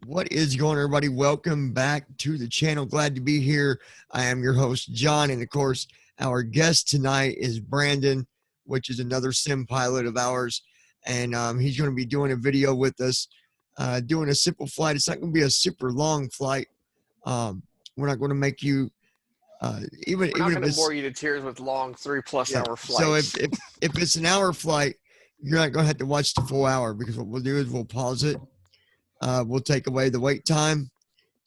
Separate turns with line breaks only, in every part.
What is going on, everybody? Welcome back to the channel. Glad to be here. I am your host, John, and of course, our guest tonight is Brandon, which is another sim pilot of ours, and he's going to be doing a video with us, doing a simple flight. It's not going to be a super long flight. We're not going to make you
We're not going to bore you to tears with long 3+ hour flights.
So if it's an hour flight, you're not going to have to watch the full hour, because what we'll do is we'll pause it. We'll take away the wait time.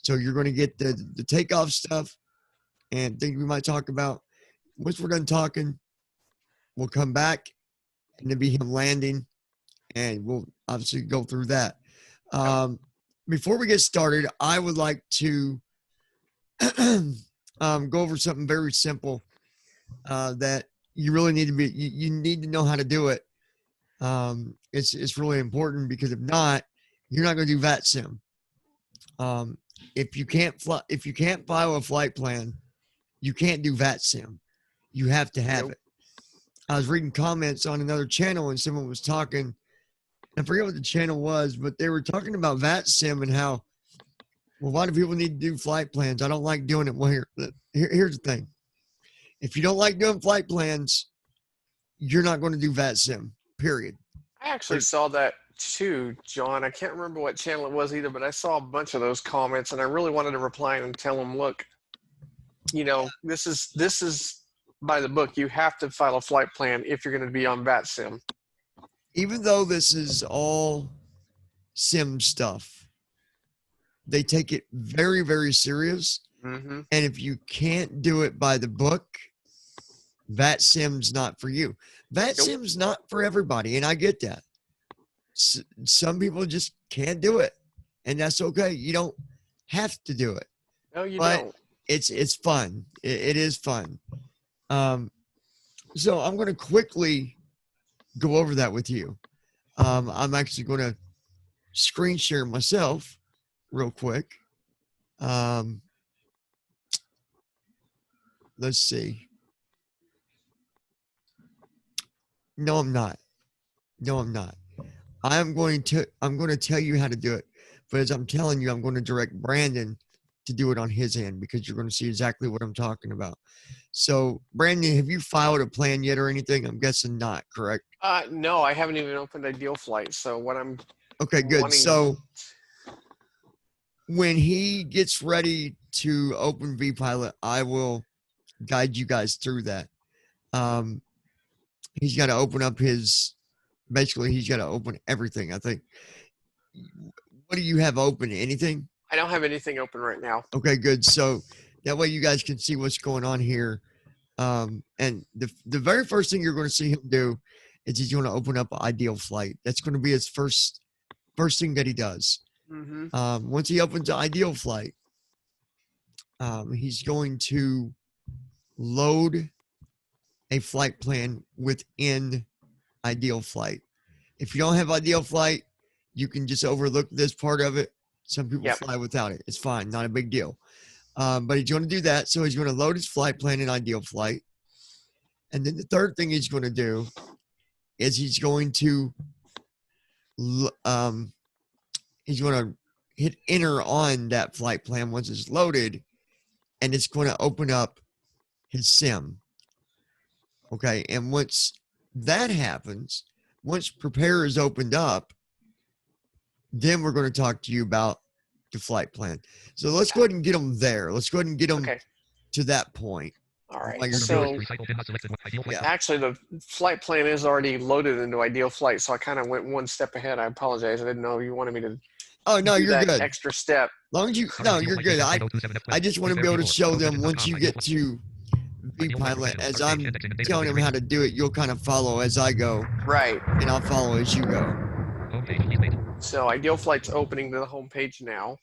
So you're going to get the takeoff stuff and things we might talk about. Once we're done talking, we'll come back and it'll be him landing, and we'll obviously go through that. Before we get started, I would like to go over something very simple that you really need to be, you need to know how to do it. It's really important, because if not, you're not going to do VatSim. If you can't file a flight plan, you can't do VatSim. You have to have it. I was reading comments on another channel, and someone was talking, I forget what the channel was, but they were talking about VatSim and how, well, why do people need to do flight plans? I don't like doing it. Well, here's the thing. If you don't like doing flight plans, you're not going to do VatSim, period.
I actually saw that too, John. I can't remember what channel it was either, but I saw a bunch of those comments, and I really wanted to reply and tell them, look, you know, this is by the book. You have to file a flight plan if you're going to be on VatSim.
Even though this is all sim stuff, they take it very, very serious.
Mm-hmm.
And if you can't do it by the book, VatSim's not for you. VatSim's not for everybody, and I get that. Some people just can't do it, and that's okay. You don't have to do it.
No, you don't.
It's fun. It is fun. So I'm going to quickly go over that with you. I'm actually going to screen share myself real quick. Let's see. No, I'm not. No, I'm not. I'm going to tell you how to do it, but as I'm telling you, I'm going to direct Brandon to do it on his end, because you're going to see exactly what I'm talking about. So, Brandon, have you filed a plan yet or anything? I'm guessing not, correct?
No, I haven't even opened Ideal Flight. So what I'm
okay, good. So when he gets ready to open VPilot, I will guide you guys through that. He's got to open up his, basically he's got to open everything, I think. What do you have open? Anything?
I don't have anything open right now.
Okay, good. So that way you guys can see what's going on here. And the very first thing you're going to see him do is he's going to open up Ideal Flight. That's going to be his first thing that he does.
Mm-hmm.
Once he opens Ideal Flight, he's going to load a flight plan within Ideal Flight. If you don't have Ideal Flight, you can just overlook this part of it. Some people fly without it. It's fine, not a big deal. But he's going to do that. So he's going to load his flight plan in Ideal Flight. And then the third thing he's going to do is he's going to hit enter on that flight plan once it's loaded, and it's going to open up his sim. Okay, and once that happens, once Prepare is opened up, then we're going to talk to you about the flight plan. So let's go ahead and get them there. Let's go ahead and get them to that point.
All right. So actually, the flight plan is already loaded into Ideal Flight, so I kind of went one step ahead. I apologize. I didn't know you wanted me to.
Oh no, you're good.
Extra step.
Long as you, no, you're good. I just want to be able to show them once you get to VPilot, as I'm telling them how to do it, you'll kind of follow as I go.
Right.
And I'll follow as you go.
So Ideal Flight's opening to the home page now.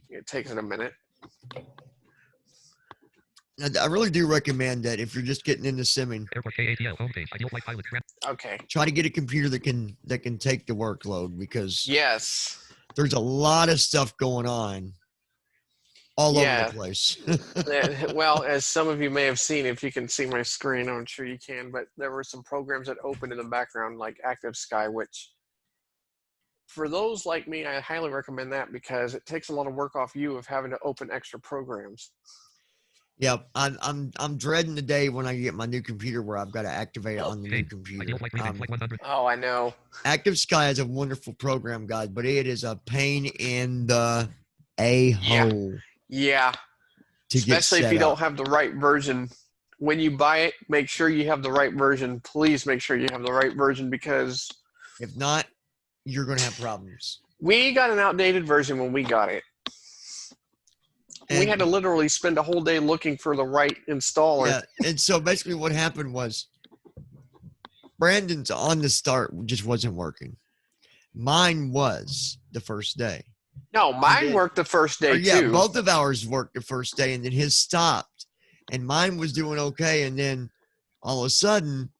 It takes it a minute.
I really do recommend that if you're just getting into simming.
Okay.
Try to get a computer that can take the workload, because there's a lot of stuff going on all over the place.
Well, as some of you may have seen, if you can see my screen, I'm sure you can, but there were some programs that opened in the background, like Active Sky, which for those like me, I highly recommend that because it takes a lot of work off you of having to open extra programs.
Yep, I'm dreading the day when I get my new computer where I've got to activate it on the new computer.
Oh, I know.
Active Sky is a wonderful program, guys, but it is a pain in the a-hole
Yeah.
to get
Especially if
set
you
up.
don't have the right version. When you buy it, make sure you have the right version. Please make sure you have the right version because
If not, you're going to have problems.
we got an outdated version when we got it. We had to literally spend a whole day looking for the right installer.
Yeah, and so basically what happened was Brandon's on the start just wasn't working. Mine was the first day.
No, mine worked the first day
Yeah,
too.
both of ours worked the first day, and then his stopped, and mine was doing okay, and then all of a sudden,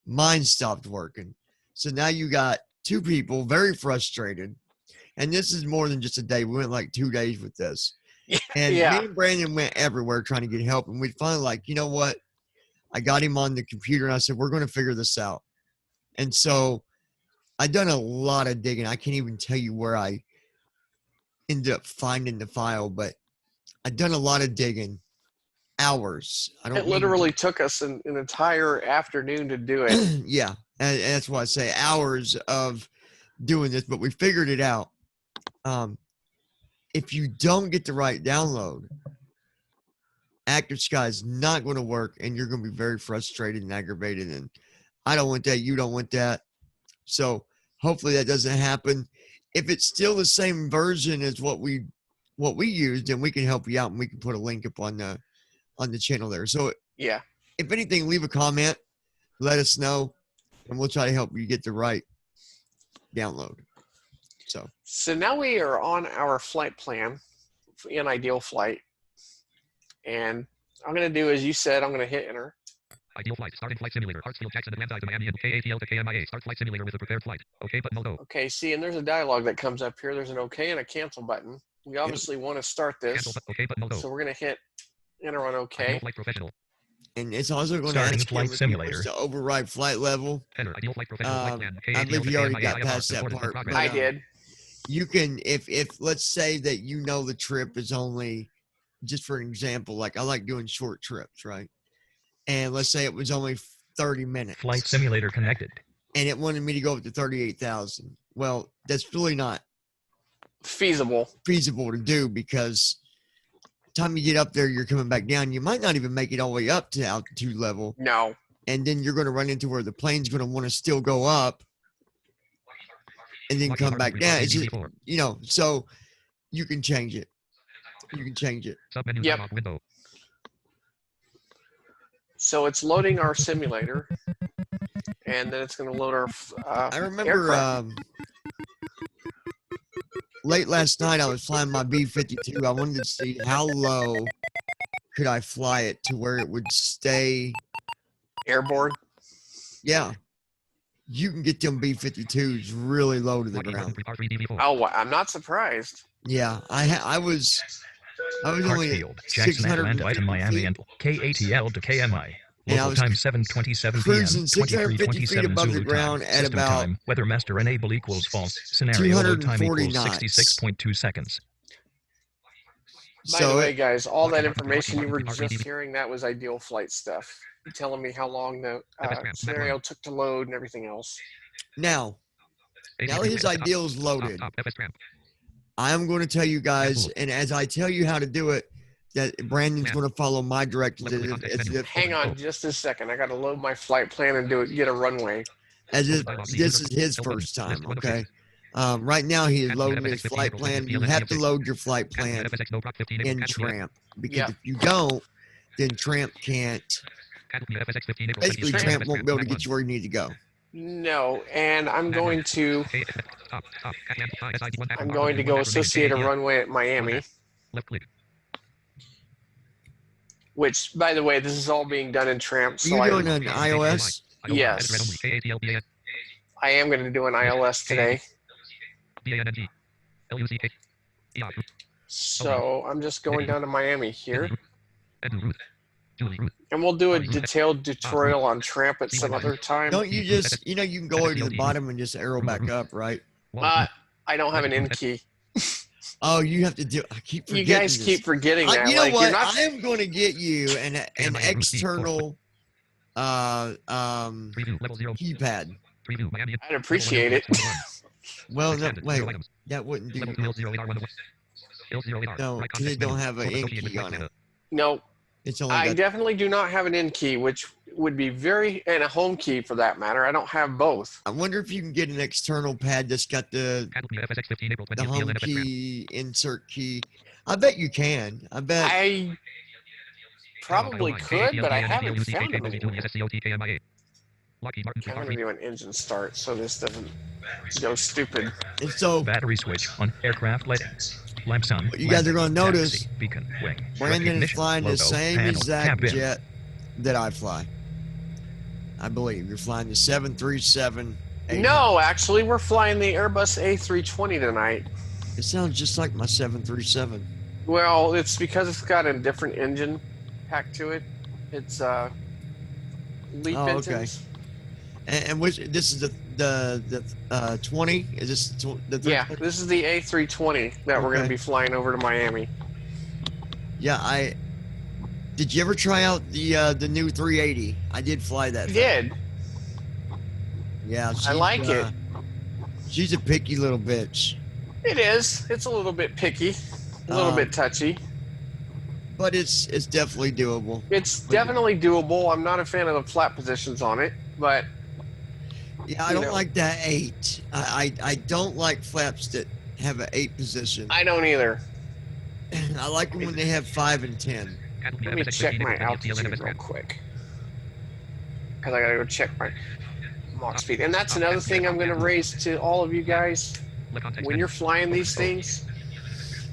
mine stopped working. So now you got two people very frustrated, and this is more than just a day. We went like 2 days with this. And me and Brandon went everywhere trying to get help, and we finally like, you know what? I got him on the computer, and I said, we're going to figure this out. And so I done a lot of digging. I can't even tell you where I ended up finding the file, but I done a lot of digging, hours.
It literally took us an entire afternoon to do it.
Yeah, and that's why I say hours of doing this, but we figured it out. If you don't get the right download, Active Sky is not going to work, and you're going to be very frustrated and aggravated, and I don't want that. You don't want that. So hopefully that doesn't happen. If it's still the same version as what we used, then we can help you out, and we can put a link up on the channel there. So
yeah,
if anything, leave a comment, let us know, and we'll try to help you get the right download. So
now we are on our flight plan in Ideal Flight, and I'm going to do as you said. I'm going to hit enter.
Ideal Flight, starting flight simulator, Hartsfield, Jackson, Atlanta to Miami, and KATL to KMIA. Start flight simulator with a prepared flight. Okay button will go.
Okay, see, and there's a dialog that comes up here. There's an okay and a cancel button. We obviously want to start this.
Cancel, okay button will go.
So we're going to hit enter on okay.
Ideal Flight Professional.
And it's also going
Starting
to ask
flight
you
simulator
to override flight level.
Enter Ideal Flight Professional flight plan.
I
KATL
believe
to
you already
KMIA,
got
IFR,
past that
supported
part.
for
But,
progress.
I did.
You can, if let's say that you know the trip is only, just for an example, like I like doing short trips, right? And let's say it was only 30 minutes.
Flight simulator connected.
And it wanted me to go up to 38,000. Well, that's really not
feasible
to do because time you get up there, you're coming back down. You might not even make it all the way up to altitude level.
No.
And then you're going to run into where the plane's going to want to still go up and then come back down. It's just, so you can change it.
Submenu
yep.
Window.
So it's loading our simulator, and then it's going to load our
I remember late last night I was flying my B-52. I wanted to see how low could I fly it to where it would stay
airborne.
Yeah. You can get them B-52s really low to the ground.
Oh, I'm not surprised.
Yeah, I was only
Jackson, Atlanta to Miami, and KATL to KMI. Local time 7:27 p.m.
cruising 650 feet above the ground at
System
about
time. Weathermaster enable equals false. Scenario load time equals 66.2 seconds.
By the way, guys, all that information you were just hearing, that was Ideal Flight stuff. Telling me how long the scenario took to load and everything else.
Now his Ideal is loaded. I'm going to tell you guys, and as I tell you how to do it, that Brandon's going to follow my directions.
Hang on just a second. I got to load my flight plan and get a runway.
As if this is his first time, okay? Right now he is loading his flight plan. You have to load your flight plan in Tramp, because if you don't, then Tramp can't. Basically, Tramp won't be able to get you where you need to go.
No, and I'm going to go associate a runway at Miami. Which, by the way, this is all being done in Tramp.
So are you doing an iOS?
Yes. I am going to do an iOS today. So I'm just going down to Miami here. And we'll do a detailed tutorial on Tramp at some other time.
Don't you just, you can go over to the bottom and just arrow back up, right?
I don't have an in key.
Oh, you have to do. I keep
You
forgetting.
guys
this.
keep forgetting that.
You know
like,
what?
You're not,
I am going to get you an external
Preview level 0.
keypad.
Preview Miami.
I'd appreciate it.
Well, no,
Expanded,
wait,
0 items.
that wouldn't do.
Level 2 L0 AR 1 L0 AR.
No,
Right
because they
context
don't
menu.
have an
Focus
in
associated with
key
right
on
data.
it.
No,
It's only
I
got.
definitely do not have an in key, which would be and a home key for that matter. I don't have both.
I wonder if you can get an external pad that's got the
FSX 15 April 20th
home
PLN
key, insert key. I bet you can. I bet.
I probably could, but I haven't found them anywhere.
Lockheed Martin
I'm going to do an engine start so this doesn't go stupid.
And so
Battery switch on aircraft lighting. Lamp sun.
what you guys are going to notice,
taxi, beacon, wing,
Brandon is
recognition,
flying the
logo,
same
panel,
exact
cabin.
jet that I fly. I believe you're flying the 737.
No, actually, we're flying the Airbus A320 tonight.
It sounds just like my 737.
Well, it's because it's got a different engine packed to it. It's LEAP
Oh, okay.
engines.
And which this is the 20? Is this the
Yeah,
320?
this is the A320 that we're going
Okay.
to be flying over to Miami.
Yeah, did you ever try out the new 380? I did fly that
I
thing.
did.
Yeah,
I like it.
She's a picky little bitch,
It is. It's a little bit picky, a little bit touchy.
but it's definitely doable.
It's definitely doable. I'm not a fan of the flat positions on it, but
Yeah, I
you
don't
know.
like that 8. I don't like flaps that have an 8 position.
I don't either.
I like them when they have 5 and 10.
Let me check my altitude real quick, because I gotta go check my Mach speed. And that's another thing I'm gonna raise to all of you guys. When you're flying these things,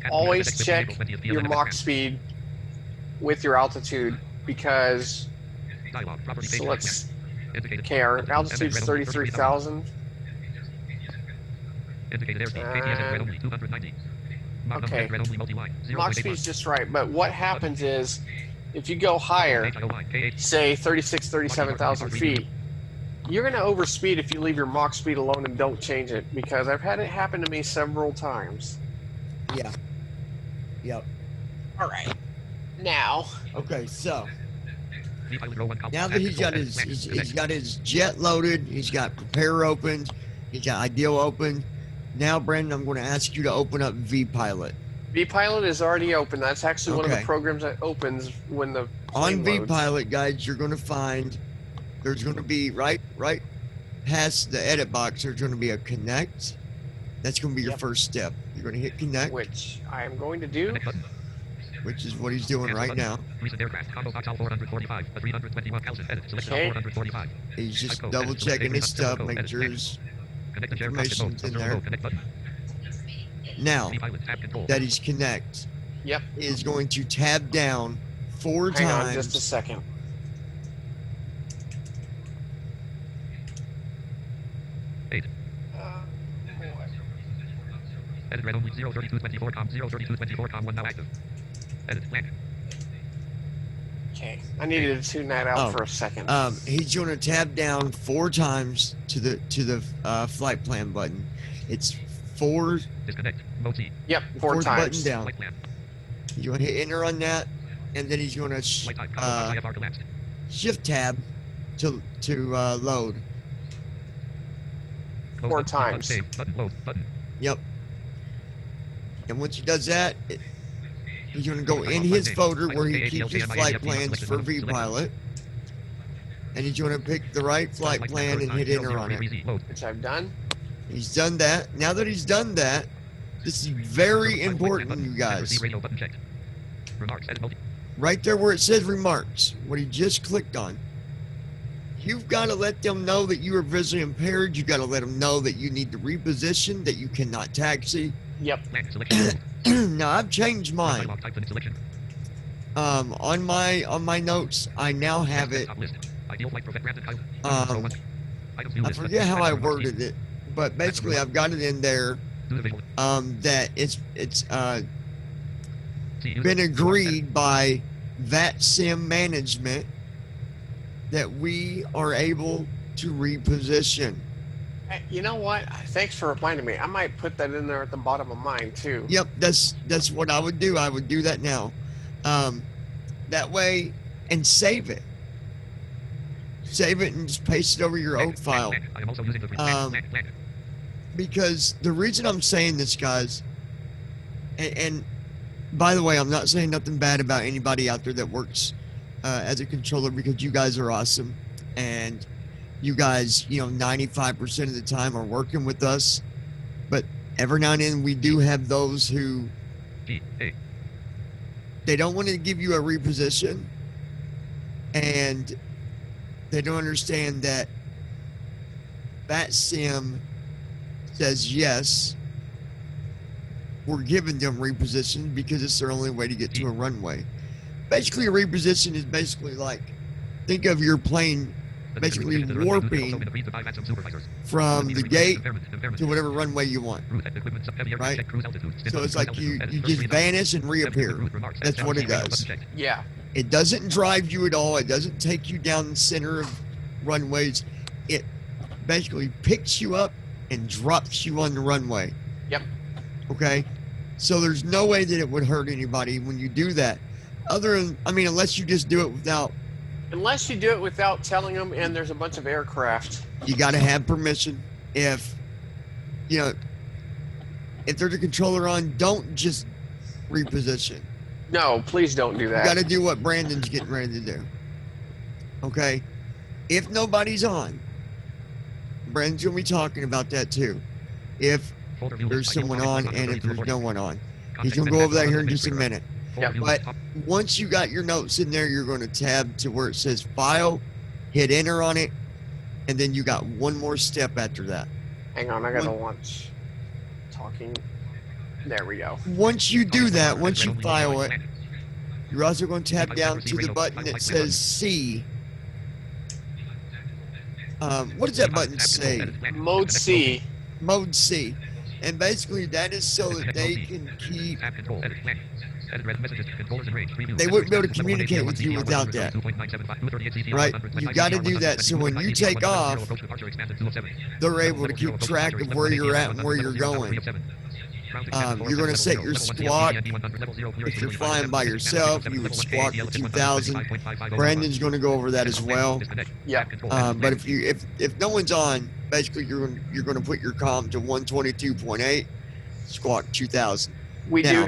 always check your Mach speed with your altitude, because so let's okay, our altitude's 33,000. Okay, Mach speed's just right, but what happens is if you go higher, say 36, 37,000 feet, you're going to overspeed if you leave your Mach speed alone and don't change it, because I've had it happen to me several times.
Yeah. Yep.
All right. Now.
Okay, so now that he's got his jet loaded, he's got prepare opened, he's got ideal open. Now, Brandon, I'm going to ask you to open up VPilot.
VPilot is already open. That's actually one of
Okay.
the programs that opens when the
On
plane loads.
VPilot, guys, you're going to find there's going to be right past the edit box. There's going to be a connect. That's going to be your
Yep.
first step. You're going to hit connect,
Which I am going to do.
which is what he's doing right now.
Recent aircraft, combo Foxtrot 445, 321,000 edit, select
Okay.
445.
He's just
Type code,
double
edit, select
checking his
favorite,
stuff,
code,
making
edit,
sure
next.
his
Connect and share cockpit mode,
information's in
zero
there.
mode, connect button.
Now
VPilot, tab control.
that he's connect,
Yep.
is going to tab down 4
Hang on
times.
just a second.
Eight. Edit red only 03224 03224 1 now active. Edit blank.
Okay. I needed to tune that out
Oh.
for a second.
He's going to tab down 4 times to the flight plan button. It's 4
Disconnect. Mode C.
Yep, four
fourth
times.
button down.
Flight plan.
You're going to hit enter on that, and then he's going to
Flight type. Combo IFR collapsed.
shift tab to load.
Close
4
button, button,
times.
save, button, load, button.
Yep. And once he does that, he's going to go in his folder where he keeps his flight plans for VPilot, and he's going to pick the right flight plan and hit enter on it.
Load.
Which I've done.
He's done that. Now that he's done that, this is very important, you guys.
Radio button checked. Remarks, edit mode.
Right there where it says remarks, what he just clicked on, you've got to let them know that you are visually impaired. You've got to let them know that you need to reposition, that you cannot taxi.
Yep.
Blank selection.
Now I've changed mine.
Dialog type limit selection.
On my notes, I now have it.
Top list. Ideal flight perfect Brandon Kyle.
Um,
Items view
I
list.
forget how I
Remarks
worded it, but basically I've got it in there
Do the visual.
that it's
See,
been agreed by VatSim management that we are able to reposition.
You know what? Thanks for reminding me. I might put that in there at the bottom of mine too.
Yep, that's what I would do. I would do that now. That way, and save it. Save it and just paste it over your old file.
I am also using the
Because the reason I'm saying this, guys, and by the way, I'm not saying nothing bad about anybody out there that works as a controller, because you guys are awesome, and you guys, 95% of the time are working with us. But every now and then we do have those who they don't want to give you a reposition, and they don't understand that VatSim says yes, we're giving them reposition because it's their only way to get to a runway. Basically, a reposition is basically like, think of your plane basically warping from the gate to whatever runway you want, right? So it's like you just vanish and reappear. That's what it does.
Yeah.
It doesn't drive you at all. It doesn't take you down the center of runways. It basically picks you up and drops you on the runway.
Yep.
Okay? So there's no way that it would hurt anybody when you do that. Other than, unless you just do it without.
Unless you do it without telling them, and there's a bunch of aircraft.
You got to have permission. If there's a controller on, don't just reposition.
No, please don't do
You
that.
got to do what Brandon's getting ready to do. Okay? If nobody's on, Brandon's going to be talking about that too. If there's someone on and if there's no one on. He's going to go over that here in just a minute.
Yep.
But once you got your notes in there, you're going to tab to where it says File, hit Enter on it, and then you got one more step after that.
Hang on, I gotta launch. Talking. There we go.
Once you do that, once you file it, you're also going to tab down to the button that says C. What does that button say?
Mode C.
Mode C. And basically that is so that they can keep, they wouldn't be able to communicate with you without that. Right? You got to do that so when you take off, they're able to keep track of where you're at and where you're going. You're going to set your squawk. If you're flying by yourself, you would squawk for 2,000. Brandon's going to go over that as well.
Yeah.
But if no one's on, basically you're going to put your comm to 122.8, squawk 2,000.
We
Now-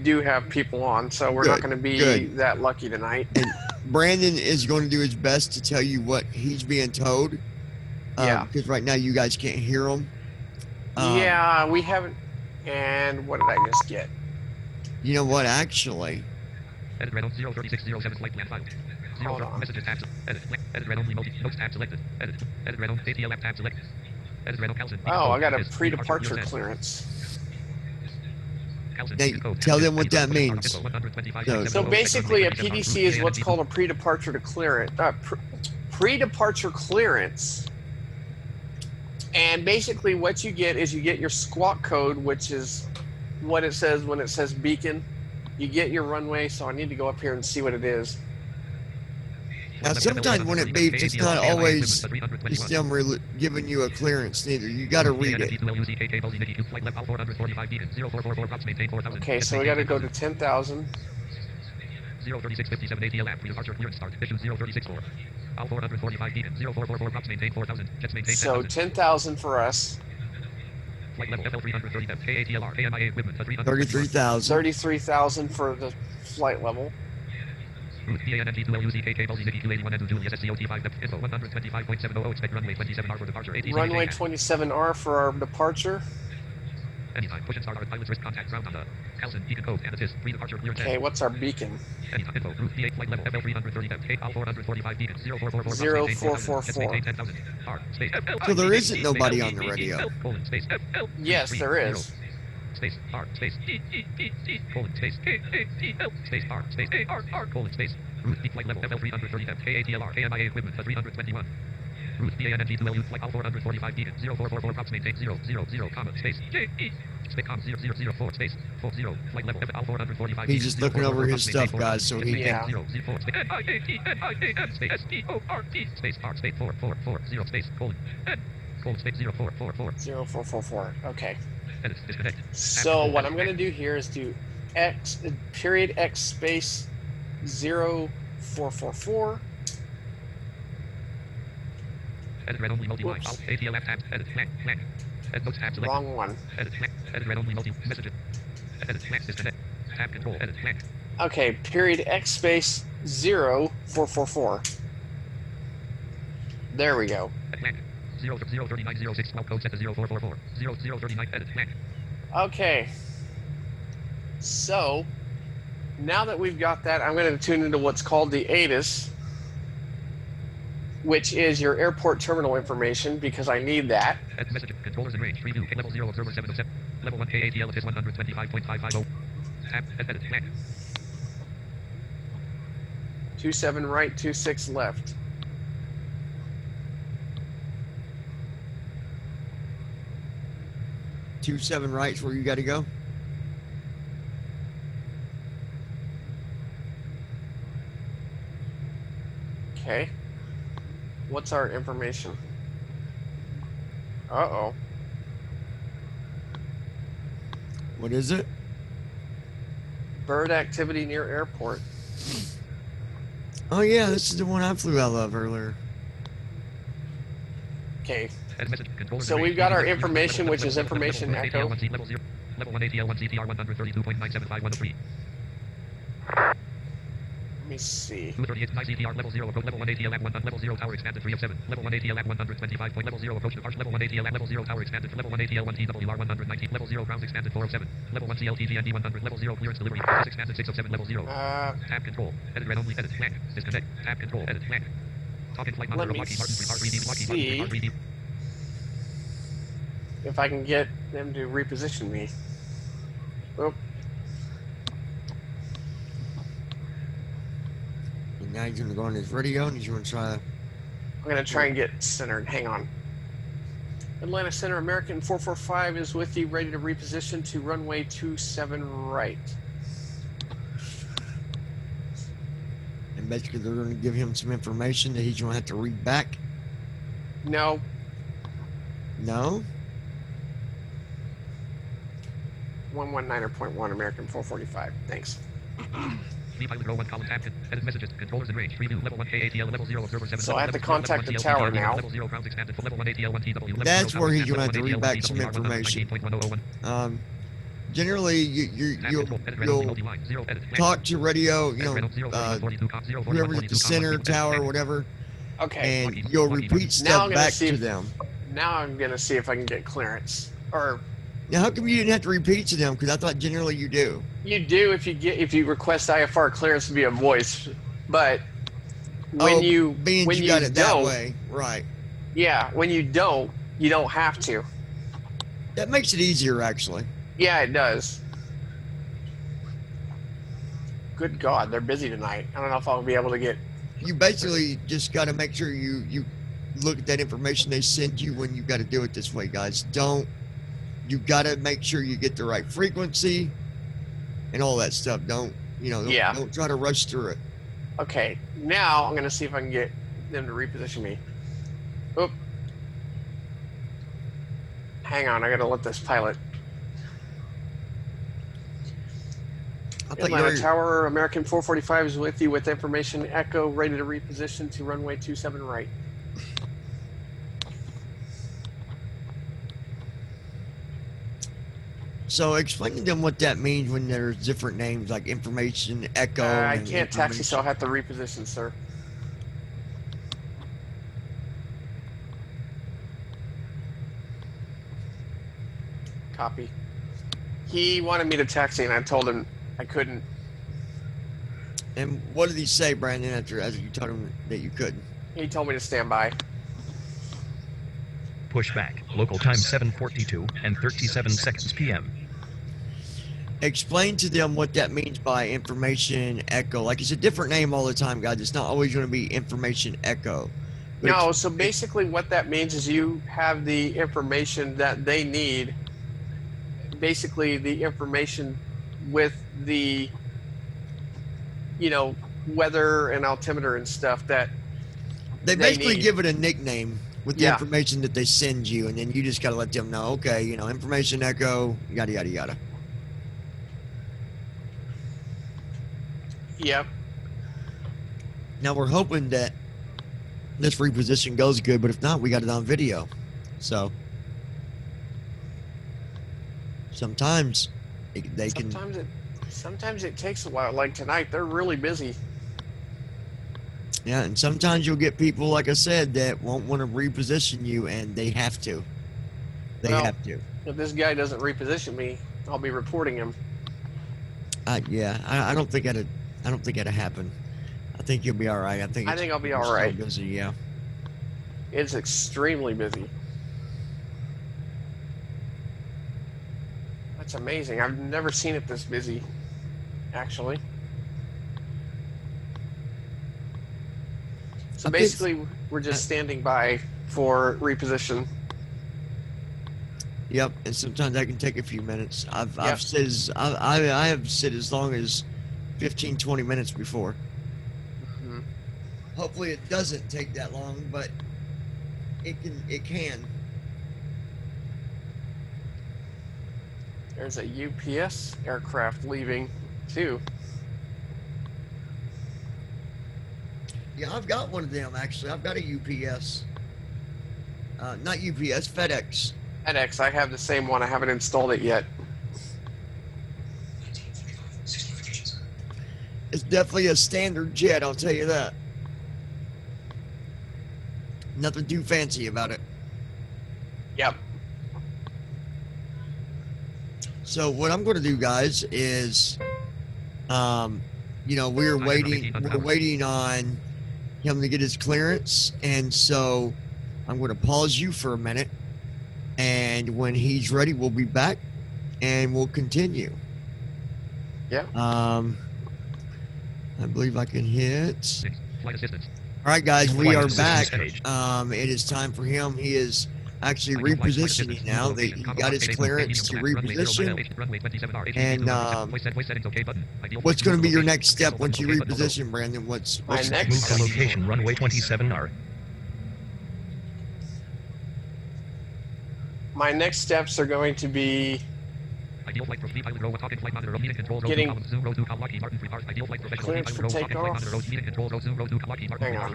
do have people on, so we're not
Good,
going to be
good.
that lucky tonight.
And Brandon is going to do his best to tell you what he's being told.
Yeah.
Because right now you guys can't hear him.
Yeah, we haven't. And what did I just get?
You know what? Actually,
Edit red on 03607 flight plan file.
Hold on.
Messages tab. Edit. Edit red only notes tab selected. Edit. Edit red on ATL app tab selected. Edit red on Calzin.
Oh, I got a pre-departure clearance.
They tell them what that means.
So basically, a PDC is what's called a pre-departure to clearance. Pre-departure clearance. And basically, what you get is you get your squawk code, which is what it says when it says beacon. You get your runway. So I need to go up here and see what it is.
Now, sometimes when it beeps, it's not always just them giving you a clearance neither. You got to read it.
Okay, so we got to go to 10,000.
03657 ATL app. Departure clearance start. Issue 0364. Al 445 beacon. 0444 props maintain 4000. Jets maintain
So
10,000.
10,000 for us.
Flight level FL 330 depth. KATLR. KMIA equipment.
33,000.
33,000 for the flight level.
Route PANMG2LUZKK and 2 Julia SCOT 5 depth. Info 125.700. Expect runway 27R for departure. ATC
Runway 27R for our departure.
Anytime. Push and start. Pilots risk contact ground on the Calzin beacon code and assist. Pre-departure clearance.
Okay, what's our beacon?
Anytime. Info. Route PA flight level FL 330 depth. Al 445 beacon. 0444
0444.
10,000. R. Space.
So there isn't nobody on the radio.
Colon space.
Yes, there is.
Space R space E colon space L space R space R colon space route B flight level FL 330 depth KATLR KMIA equipment 321 route BANG2LU flight Al 445 beacon 0444 props maintain 000 comma space JE space com 0004 space 40 flight level Al 445
He's just looking over his stuff, guys, so he
Yeah.
can.
004 space NIATNIAM space STORT space R space 444 space colon 0444.
0444. Okay.
Edit. Disconnect.
So what I'm going to do here is do X period X space 0444.
Edit read only multi-line.
Whoops.
ATL left tab. Edit blank. Edit notes tab selected.
Wrong one.
Edit blank. Edit read only multi messages. Edit blank. Disconnect. Tab control. Edit blank.
Okay, period X space 0444. There we go.
Edit blank. 03906 12 code set to 0444. 0039 edit blank.
Okay. So now that we've got that, I'm going to tune into what's called the ATIS, which is your airport terminal information, because I need that.
Edit message. Controllers in range. Preview. Level 0 observer 707. Level 1 KATL is 125.550. Tab. Edit blank.
27 right, 26 left.
Two 7 right's where you got to go.
Okay. What's our information? Uh-oh.
What is it?
Bird activity near airport.
Oh yeah, this is the one I flew out of earlier.
Okay.
Edit message. Controllers
So
in range.
we've got our
Preview.
information, which is information
Level 1
echo.
ATL 1 level 0. Level 1 ATL 1 CTR 132.975
Let me see.
238 nice ETR level 0 approach level 1 ATL at 1 level 0 tower expanded 3 of 7 level 1 ATL at 125 point level 0 approach departure level 1 ATL at level 0 tower expanded level 1 ATL 1 TWR 119 level 0 grounds expanded 4 of 7 level 1 CLTV ND 100 level 0 clearance delivery process expanded 6 of 7 level 0 tab control edit read only edit blank disconnect tab control edit blank talk in flight
Let
monitor
me
Lockheed Martin
see if I can get them to reposition me. Oh,
And now he's gonna go on his radio and he's gonna try.
I'm going to try and get centered. Hang on. Atlanta Center, American 445 is with you, ready to reposition to runway 27 right.
And basically, they're gonna give him some information that he's gonna have to read back.
No,
No.
119.1 American 445. Thanks.
Pilot row 1 column tab edit messages controllers in range preview level 1 KATL level 0 observer 7
So I have to
level 0,
contact the
level 1
tower
CLTV,
now.
level 0 grounds expanded for level 1 ATL 1 TW level
That's
0
where
tower
he's gonna have to
expanded,
read back some
1 ATL 1
information.
19.101.
Generally, you'll talk to radio, whoever's at the center, tower, whatever,
Okay.
and you'll repeat
Now
stuff
I'm gonna
back
see
to
if-
them.
Now I'm going to see if I can get clearance. Or
Now, how come you didn't have to repeat to them? Because I thought generally you do.
you do if you request IFR clearance via voice, but when you
being
when
you
you
got it that
don't,
way, right?
yeah, when you don't have to.
That makes it easier, actually.
Yeah, it does. Good God, they're busy tonight. I don't know if I'll be able to get.
You basically just got to make sure you look at that information they send you when you got to do it this way, guys. You got to make sure you get the right frequency and all that stuff. Don't try to rush through it.
Okay, now I'm going to see if I can get them to reposition me. Oop. Hang on, I got to let this pilot.
I thought you
Atlanta
were,
Tower, American 445 is with you with information echo, ready to reposition to runway 27 right.
so explain to them what that means when there's different names like information echo.
I
and
can't taxi, so I'll
information.
have to reposition, sir. Copy. He wanted me to taxi, and I told him I couldn't.
And what did he say, Brandon, after you told him that you couldn't?
He told me to stand by.
Pushback. Local time 7:42 and 37 seconds p.m.
Explain to them what that means by information echo. Like, it's a different name all the time, guys. It's not always going to be information echo. But
No, so basically what that means is you have the information that they need, basically the information with the, weather and altimeter and stuff that
they basically
need.
give it a nickname with the
Yeah.
information that they send you, and then you just got to let them know, okay, you know, information echo, yada yada yada.
Yep.
Now we're hoping that this reposition goes good, but if not, we got it on video. So sometimes they can.
Sometimes it takes a while. Like tonight, they're really busy.
Yeah, and sometimes you'll get people, like I said, that won't want to reposition you, and they have to. They
Well,
have to.
If this guy doesn't reposition me, I'll be reporting him.
Yeah, I don't think that'll happen. I think you'll be all right. I think
I'll be
you're
all
still
right.
busy, yeah.
It's extremely busy. That's amazing. I've never seen it this busy, actually. So basically, we're just standing by for reposition.
Yep, and sometimes that can take a few minutes. I've
Yep.
said I have said as long as 15, 20 minutes before.
Mhm.
Hopefully it doesn't take that long, but it can.
There's a UPS aircraft leaving, too.
Yeah, I've got one of them actually. I've got a UPS. Not UPS, FedEx.
FedEx, I have the same one. I haven't installed it yet.
It's definitely a standard jet, I'll tell you that. Nothing too fancy about it.
Yep.
So what I'm going to do, guys, is, you know, we're waiting on him to get his clearance, and so I'm going to pause you for a minute, and when he's ready, we'll be back, and we'll continue.
Yeah.
I believe I can hit.
6. Flight assistance.
All right, guys, we
Flight
are
assistance
back.
page.
It is time for him. He is actually repositioning now. He got his clearance to reposition. And what's going to be your next step once you reposition, Brandon? What's
My
your
next-
Move
step?
to location runway 27R.
My next steps are going to be getting clearance for takeoff. Hang on.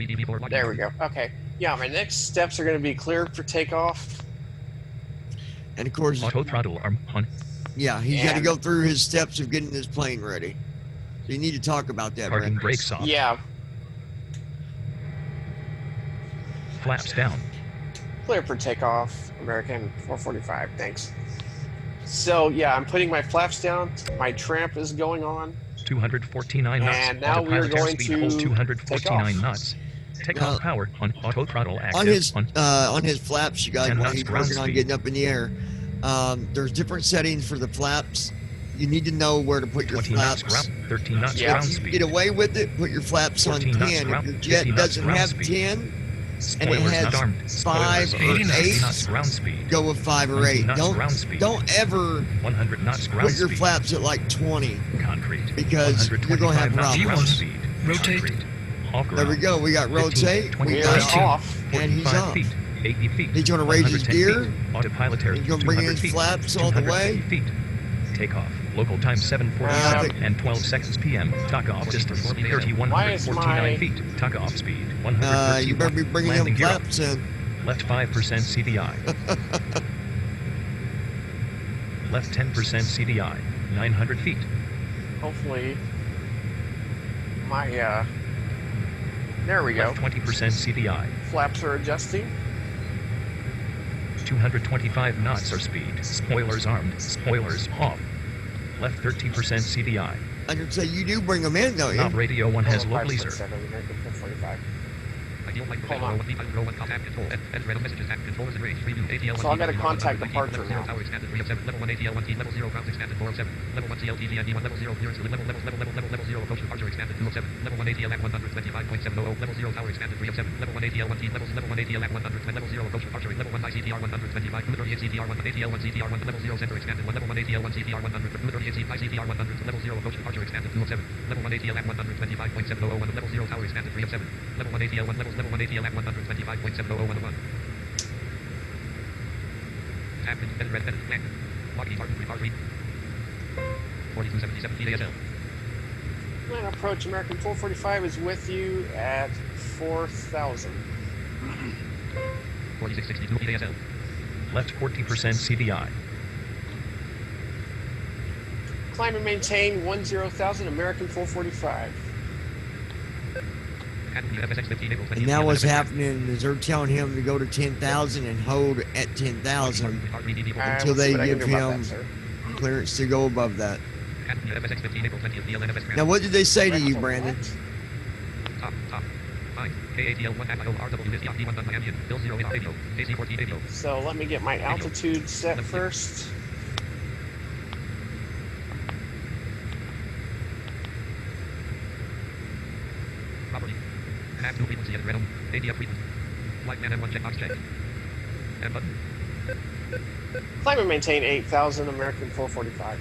There we go. Okay. Yeah, my next steps are going to be cleared for takeoff.
And of course,
Auto throttle arm on.
yeah, he's got to
And-
go through his steps of getting his plane ready. So you need to talk about that,
Parking
Brandon.
brakes off.
Yeah,
Flaps down.
clear for takeoff. American 445. Thanks. So yeah, I'm putting my flaps down. My tramp is going on.
249 knots.
And now we are
Autopilot
going
airspeed hold
to
249
take off.
knots. Takeoff power on. Auto throttle active
On his flaps, you guys,
10
while
knots
he's
ground
working on
speed.
getting up in the air, there's different settings for the flaps. You need to know where to put your
20 knots
flaps.
ground. 13 knots
Yeah.
ground
If you
speed.
get away with it, put your flaps on
14 knots
10. If
ground-
your
50
jet
knots
doesn't
ground
have
speed.
10, and it
Spoilers
has
not armed.
5
Spoilers
or
80 knots
8,
knots ground speed.
go with 5 or
90
8.
knots ground speed.
Don't ever
100 knots ground
put your
speed.
flaps at like 20,
Concrete.
because you're going to have
125 knots
problems.
ground speed.
Rotate.
Concrete. Off
There we
ground.
go. We got
15,
rotate.
20,
We
We are
got
22,
off.
and he's
45
off.
feet. 80 feet.
He's gonna raise his
110
gear.
feet. Autopilot airspeed.
He's gonna bring in
200
his
feet.
flaps all the way.
250 feet. Takeoff. Local time 7:47 and 12 seconds p.m. Takeoff distance 3,149 feet. Takeoff speed
You
131.
better be bringing
Landing
them
gear
flaps in.
Left 5% CDI. Left 10% CDI. 900 feet.
Hopefully, my there we go.
Left 20% CDI.
Flaps are adjusting.
225 knots are speed. Spoilers armed. Spoilers off. Left 30% CDI.
I can say you do bring them in, don't you?
Knob radio 1 has low laser.
5.7, American 445.
Hold
on. So I gotta contact departure now.
Level 1 ATL 1 T, level 0 ground expanded 407. Level 1 CLTV and 1 level 0 clearance to level 0 approach departure expanded 207. Level 1 ATL at 125.700. Level 0 tower expanded 307. Level 1 ATL 1 T, level 1 ATL at 100. Level 0 approach departure. Level 1 ICTR 125. 38 CTR 1 ATL 1 CTR 1 level 0 center expanded 1. Level 1 ATL 1 CTR 100. 38 CTR 100. Level 0 approach departure expanded 207. Level 1 ATL at 125.700. Level 0 tower expanded 307. Level 1 ATL 1 level 1 ATL at 125.701. Tap in, edit, red, edit, blank. Lockheed Martin, 3 4277 VASL.
Atlanta approach American 445 is with you at 4,000.
4662 VASL.
Left 40% CDI.
Climb and maintain 10,000 American 445.
And now what's happening is they're telling him to go to 10,000 and hold at 10,000 until they give him clearance to go above that. Now, what did they say to you, Brandon?
So let me get my altitude set first.
Property. Have two frequency at random. ADF frequency. Flight man and one checkbox check. And button.
Climb and maintain 8,000 American 445.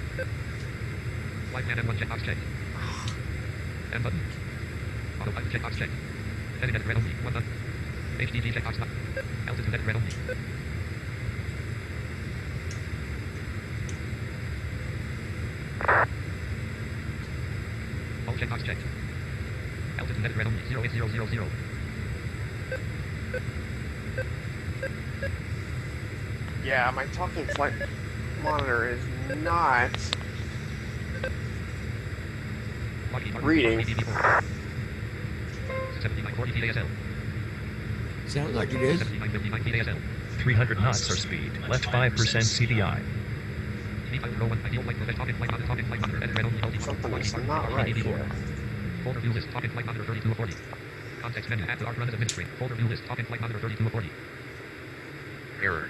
Flight man and one checkbox check. And button. Autopilot checkbox check. Heading at red only. One done. HDG checkbox not. Altitude at red only. All checkbox checked. Altitude at red only. 08000.
Yeah, my talking flight monitor is not reading.
7940 VASL.
Sounds like it is.
7959 VASL.
300 knots are speed. Left 5% CDI.
Something's not right here.
Folder view list, talking flight monitor 3240. Context menu, add to ARC run as administrator. Folder view list, talking flight monitor 3240.
Error.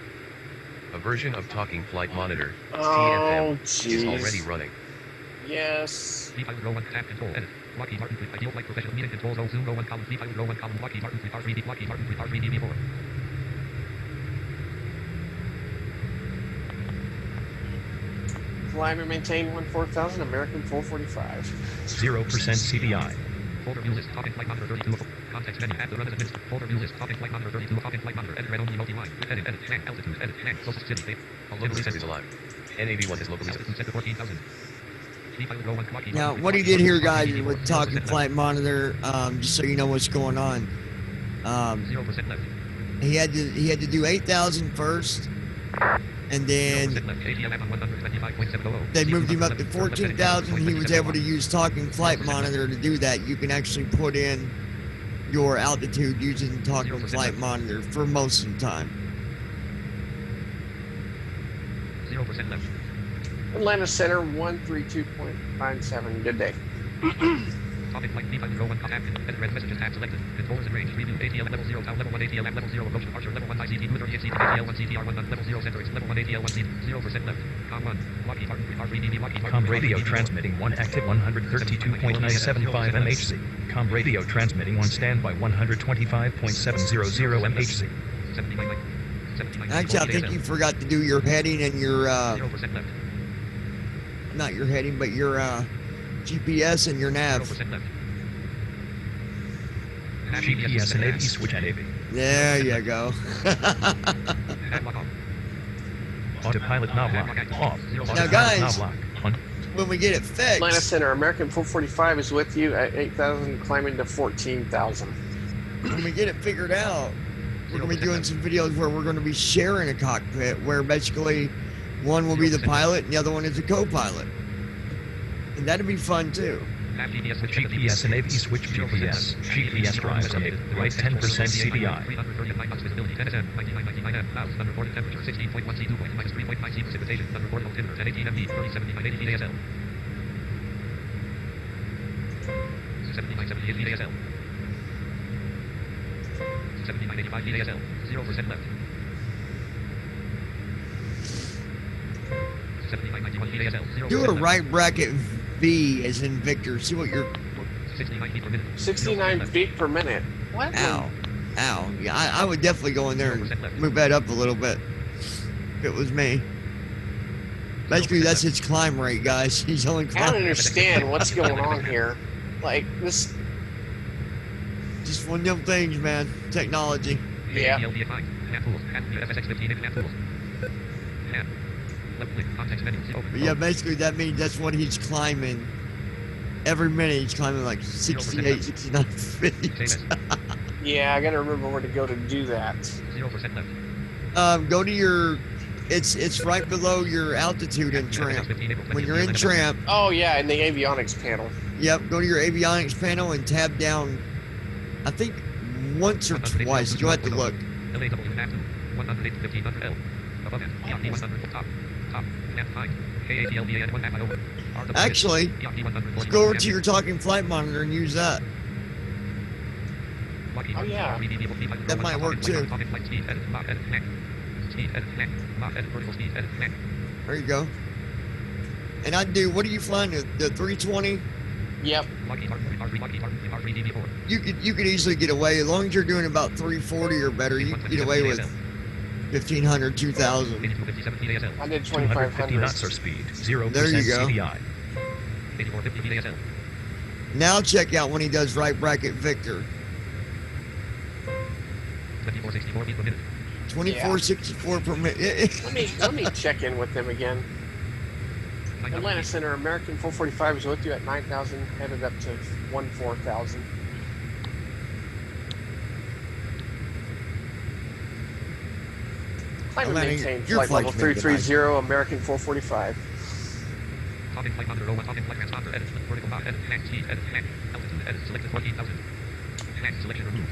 A version of Talking Flight Monitor,
Oh,
TFM, is already running.
Yes.
V-Pilot row 1, tab control, edit. Lockheed Martin 3, ideal flight professional meeting controls, row zoom, row 1, column, V-Pilot row 1, column, Lockheed Martin 3, R3D, Lockheed Martin 3, R3D, V4.
Climb and maintain 14,000 American 445.
0% CDI.
Folder view list, talking flight monitor 3240. Context menu, add to run as administrator. Folder view list, talking flight monitor 32, talking flight monitor, edit red only, multi-line. Edit, plan, altitude, edit, plan, closest city, date.
Locally set is alive. NAV1 is locally set.
Altitude set to 14,000. V-Pilot row 1, Lockheed
Now,
Martin,
what he did here, guys, is with talking flight monitor, just so you know what's going on.
0% left.
He had to do 8,000 first, and then they moved him up to 14,000. He was able to use talking flight monitor to do that. You can actually put in your altitude using talking flight monitor for most of the time.
0% left.
Atlanta Center 132.97. Good day.
Topic flight V-Pilot row 1, tab, edit red messages, tab selected. Controllers and range, review, ATL level 0, level 1 ATL level 0, approach departure, level 1 ICT, 238 seat, ATL 1 CTR 1, level 0 center, level 1 ATL 1 seat, 0% left. Com 1, Lockheed Martin 3, R3DB, Lockheed Martin 3,
Com radio transmitting 1 active 132.975 MHz. Com radio transmitting 1 standby 125.700 MHz.
79.
Actually, I think you forgot to do your heading and your,
0% left.
not your heading, but your GPS and your nav.
0% left.
GPS and AV switch and AV.
There you go.
Autopilot knob lock off.
Now, guys,
Knob lock on.
when we get it fixed,
Atlanta Center American 445 is with you at 8,000, climbing to 14,000.
when we get it figured out, we're going to be doing some videos where we're going to be sharing a cockpit where basically one will be the pilot and the other one is the co-pilot. And that'd be fun too.
GPS and AV switch GPS. GPS drives enabled. Right 10% CDI.
VASL. 0% left. 7991 VASL. 0%
Do a
left.
right bracket V as in Victor. See what you're.
69 feet per minute.
69 feet per minute. What?
Ow. Ow. Yeah, I would definitely go in there and move that up a little bit if it was me. Basically, that's his climb rate, guys. He's only
I don't
climbing.
understand what's going on here. Like, this.
Just one of them things, man. Technology.
Yeah.
ATL defined. Nav tools. FSX 15 nav tools. Left click. Context menu. Open.
But yeah, basically that means that's what he's climbing. Every minute he's climbing like 68, 69 feet.
Save as.
Yeah, I gotta remember where to go to do that.
0% left.
Go to your, it's right below your altitude in tramp. When you're in tramp,
Oh yeah, in the avionics panel.
yep, go to your avionics panel and tab down, I think once or twice. You'll have to look.
LAW Max 108 L. Above it. ERP 100 top. Top. Left height. KATLVAN 1 half over. RW.
Actually,
ERP 140.
go over to your talking flight monitor and use that.
Oh, yeah.
That might work, too. There you go. And I'd do, what are you flying, the 320?
Yep.
You could easily get away, as long as you're doing about 340 or better, you can get away with 1,500, 2,000.
I did
250 knots
2,500.
or speed. 0%
There you go.
CDI.
Now check out when he does right bracket Victor.
2464 feet per minute.
2464 per minute.
Let me check in with them again. Atlanta Center, American 445 is with you at 9,000, headed up to 14,000. Climb and
Atlanta,
maintain
your
flight level
flight's been
330, American 445.
Topping flight monitor 01, topping flight transponder, edit, vertical map, edit, max speed, edit, max, altitude, edit, selected 14,000. Max selection removed.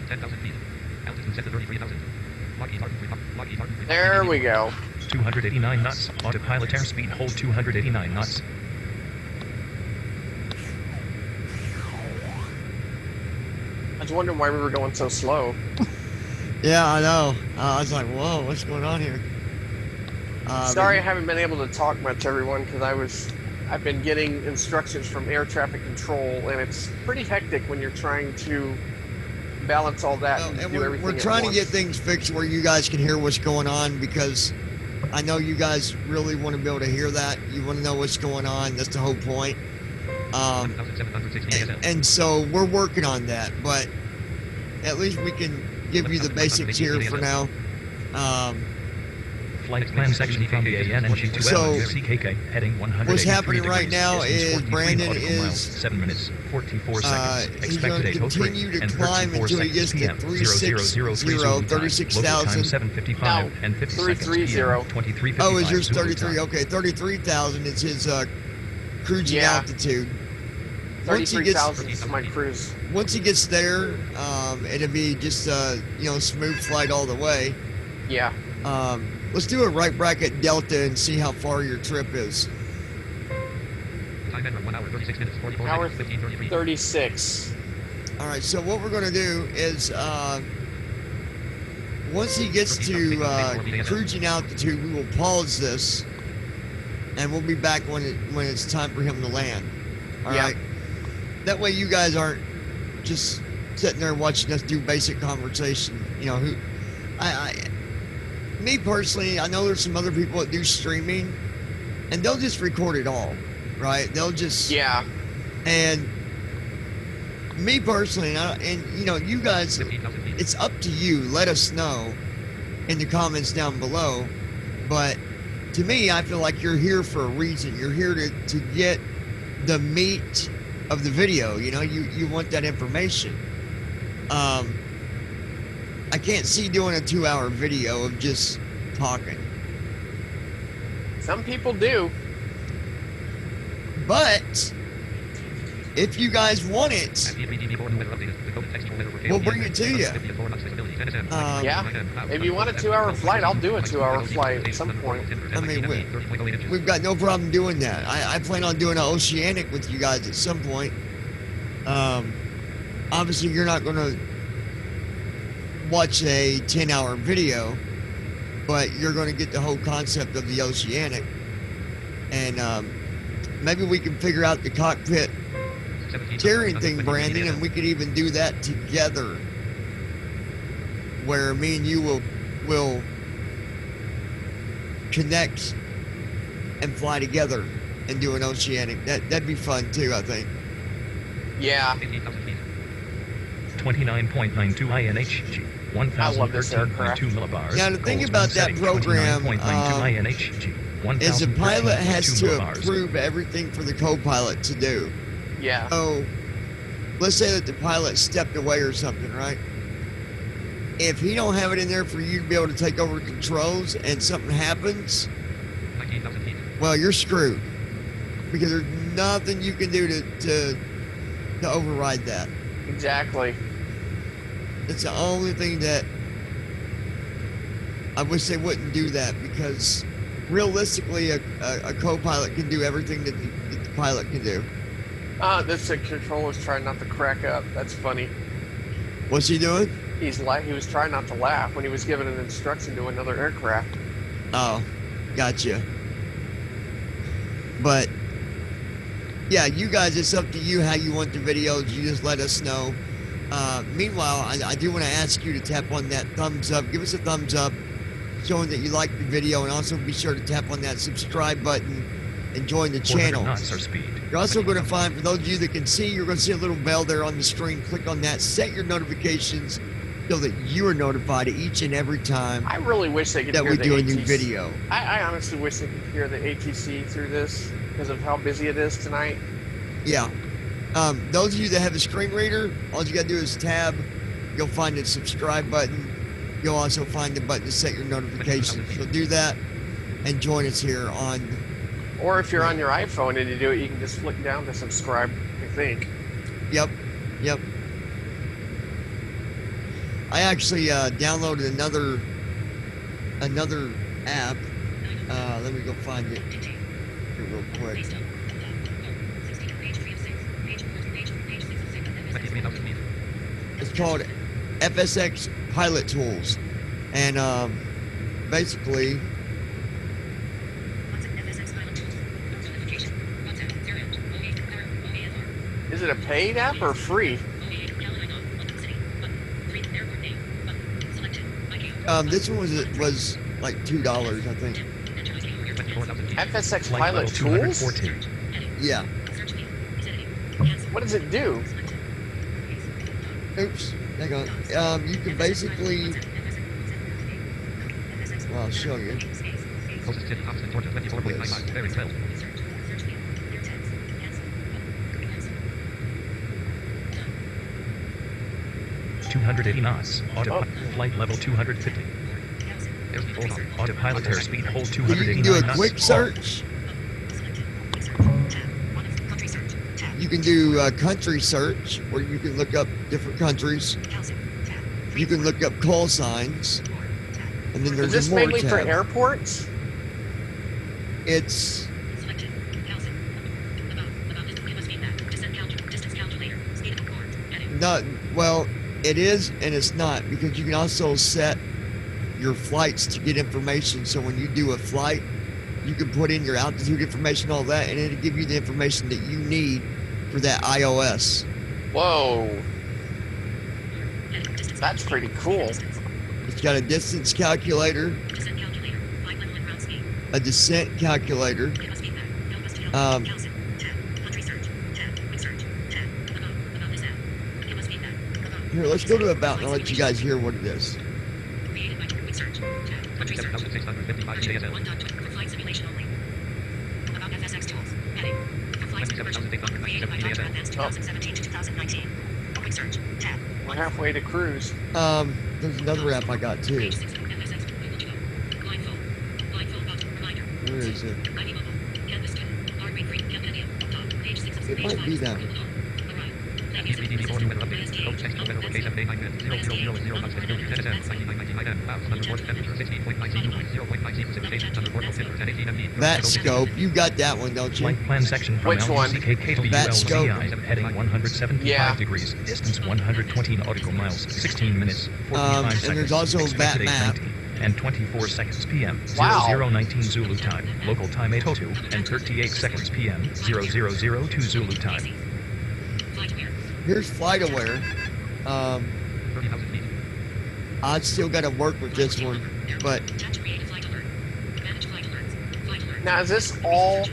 10,000 feet. Altitude set to 33,000. Lockheed Martin.
There we go.
289 knots. Autopilot airspeed hold 289 knots.
I was wondering why we were going so slow.
Yeah, I know. I was like, whoa, what's going on here?
Sorry I haven't been able to talk much, everyone, because I've been getting instructions from air traffic control, and it's pretty hectic when you're trying to balance all that
Well,
and
and
do everything
we're
at
trying to
once.
get things fixed where you guys can hear what's going on, because I know you guys really want to be able to hear that. You want to know what's going on. That's the whole point. And so we're working on that, but at least we can give you the basics here for now.
Flight plan section from the ANNG to
So,
CKK heading 183
what's happening
degrees,
right now
distance
is
43
Brandon
nautical miles,
is
7 minutes 44 seconds.
he's going
Expected
to
ATO 3
continue to
and
climb
34
until he gets
seconds
to
PM.
360, 36,000.
7:55 and 50 seconds
330.
PM. 23:55.
Oh, is yours
Zulu
33?
time.
Okay, 33,000 is his cruising
Yeah.
altitude. Once he gets
33,000 is my cruise.
once he gets there, it'll be just smooth flight all the way.
Yeah.
Let's do a right bracket delta and see how far your trip is.
Time enter 1 hour 36 minutes 44
Hour
seconds 15:33.
36.
All right, so what we're going to do is once he gets to cruising altitude, we will pause this, and we'll be back when it's time for him to land. All right.
Yeah.
That way, you guys aren't just sitting there watching us do basic conversation. Me personally, I know there's some other people that do streaming, and they'll just record it all, right? They'll just
Yeah.
And me personally, you guys,
15,000 feet.
it's up to you. Let us know in the comments down below. But to me, I feel like you're here for a reason. You're here to get the meat of the video. You want that information. I can't see doing a 2-hour video of just talking.
Some people do.
But if you guys want it, we'll bring it to you.
Yeah. If you want a 2-hour flight, I'll do a 2-hour flight at some point.
I mean, we've got no problem doing that. I plan on doing an oceanic with you guys at some point. Obviously, you're not going to watch a 10-hour video, but you're going to get the whole concept of the oceanic. And maybe we can figure out the cockpit steering thing, Brandon, and we could even do that together, where me and you will connect and fly together and do an oceanic. That'd be fun too, I think.
Yeah.
29.92 INHG.
I love this
1013.2
aircraft.
millibars.
Now, the thing
Cold
about
setting,
that program,
29.92 INHG.
is the pilot has
1013.2
to
millibars.
approve everything for the co-pilot to do.
Yeah.
So, let's say that the pilot stepped away or something, right? If he don't have it in there for you to be able to take over controls and something happens,
19,000 feet.
well, you're screwed. Because there's nothing you can do to override that.
Exactly.
It's the only thing that I wish they wouldn't do that, because realistically, a co-pilot can do everything that the pilot can do.
This controller's trying not to crack up. That's funny.
What's he doing?
He was trying not to laugh when he was giving an instruction to another aircraft.
Oh, gotcha. But yeah, you guys, it's up to you how you want the videos. You just let us know. Meanwhile, I do want to ask you to tap on that thumbs up. Give us a thumbs up showing that you like the video, and also be sure to tap on that subscribe button and join the
400
channel.
knots our speed.
You're also going to find, for those of you that can see, you're going to see a little bell there on the screen. Click on that, set your notifications so that you are notified each and every time
I really wish they could
that
hear
we
the
do a
ATC.
new video.
I honestly wish they could hear the ATC through this because of how busy it is tonight.
Yeah. Those of you that have a screen reader, all you got to do is tab. You'll find the subscribe button. You'll also find the button to set your notifications. So do that and join us here on.
Or if you're on your iPhone and you do it, you can just flick down to subscribe, I think.
Yep. I actually downloaded another app. Let me go find it here real quick.
23,000 feet.
It's called FSX Pilot Tools, and basically,
Is it a paid app or free?
this one was like $2, I think.
24,000 feet.
FSX
Flight
Pilot
level
Tools?
214.
Yeah.
What does it do?
Oops. Hang on. You can basically. Well, I'll show you.
Closest city, Thompson, Georgia, 24.95. Bearing 12.
$280 knots.
Oh.
Flight level 250.
Airspeed hold on.
Autopilot airspeed hold
You can do
289
a
knots.
quick search. You can do a country search, where you can look up different countries. You can look up call signs, and then
Is
there's
this
a more
mainly for
tab.
airports?
It's not, well, it is and it's not, because you can also set your flights to get information. So when you do a flight, you can put in your altitude information, all that, and it'll give you the information that you need for that iOS.
Whoa. That's pretty cool.
It's got a distance calculator, a descent calculator. Here, let's go to about, and I'll let you guys hear what it is.
27,655 feet ASL. 27,897 feet ASL.
We're halfway to cruise.
There's another app I got too. Where is it? It might be that one.
EPDD boarding weather update. Coast text weather location 890
That scope, you got that one, don't you?
Flight plan section from
Which one?
LGCK to
That scope.
ULCI, heading 175
Yeah.
degrees, distance 120 nautical miles, 16 minutes, 45 seconds.
and there's also
expected
that map.
8:19 and 24 seconds PM,
Wow.
0019 Zulu time, local time 8:02 and 38 seconds PM, 0002 Zulu time.
Here's FlightAware.
30,000 feet.
I still got to work with this one, but
Now, is this all?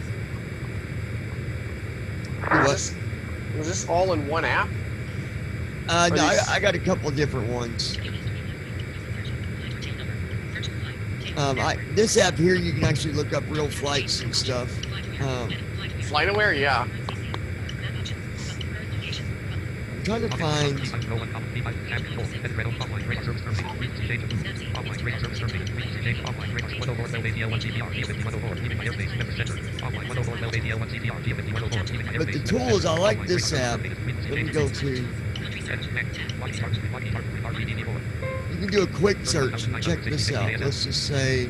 what?
Was this all in one app?
No,
these-
I got a couple different ones. This app here, you can actually look up real flights and stuff.
FlightAware, yeah.
I'm trying to find. But the tool is, I like this app. Let me go to. You can do a quick search and check this out. Let's just say.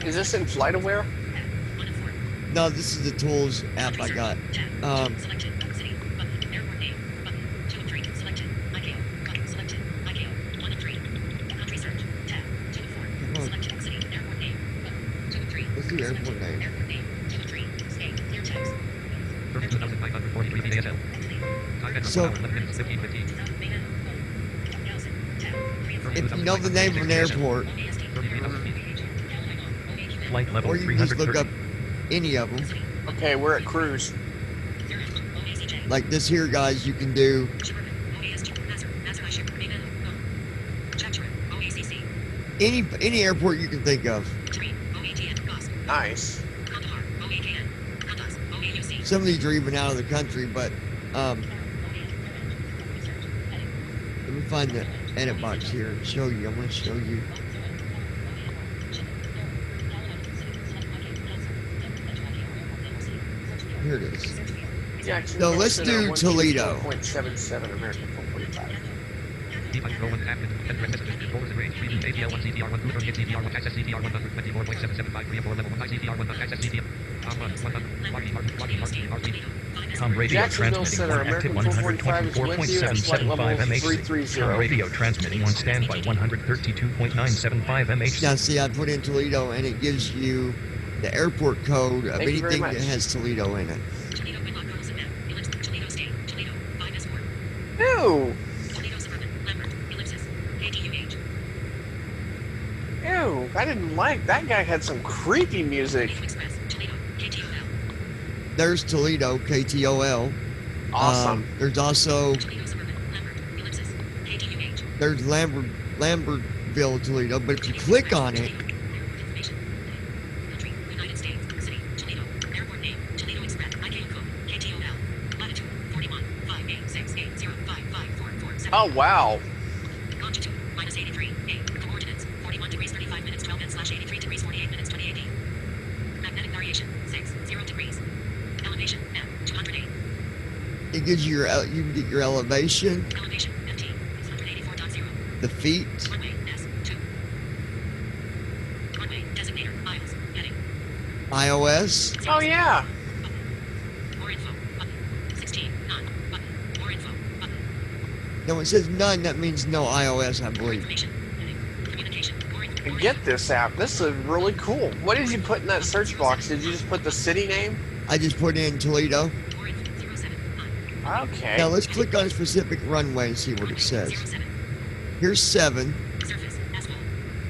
Is this in FlightAware?
No, this is the tools app I got. Let's do airport name. So, if you know the name of an airport,
Flight level
or you can just look
330.
up any of them.
Okay, we're at cruise.
Like this here, guys, you can do any airport you can think of.
Nice.
Some of these are even out of the country, but let me find the edit box here and show you. I'm going to show you. Here it is.
Jackson,
No, let's do Toledo.
0.77 American 445.
Com radio
Jacksonville
transmitting
Center,
one active
American 445
124.775
is windy at flight level
MHz.
330.
Com radio transmitting on standby 132.975 MHz.
Now, see, I put in Toledo, and it gives you the airport code of
Thank you very
anything
much.
that has Toledo in it.
Ew! Ew, I didn't like that guy. Had some creepy music.
There's Toledo, KTOL.
Awesome.
There's also there's Lambertville, Toledo. But if you click on it,
Oh wow.
Longitude -83, coordinates 41 degrees 35 minutes 12 /83 degrees 48 minutes 28 8. Magnetic variation 0 degrees. Elevation now 208.
it gives you you can get your elevation,
Elevation FT 684.0.
the feet,
Runway S2. Runway designator miles heading.
iOS.
Oh yeah.
More info button. 16 none button. More info button.
Now, when it says none, that means no iOS, I believe.
Information heading. Communication more info.
And get this app. This is really cool. What did you put in that search box? Did you just put the city name?
I just put in Toledo.
More info 07 9.
Okay.
Now let's click on a specific runway and see what it says.
07.
Here's 7.
Surface asphalt.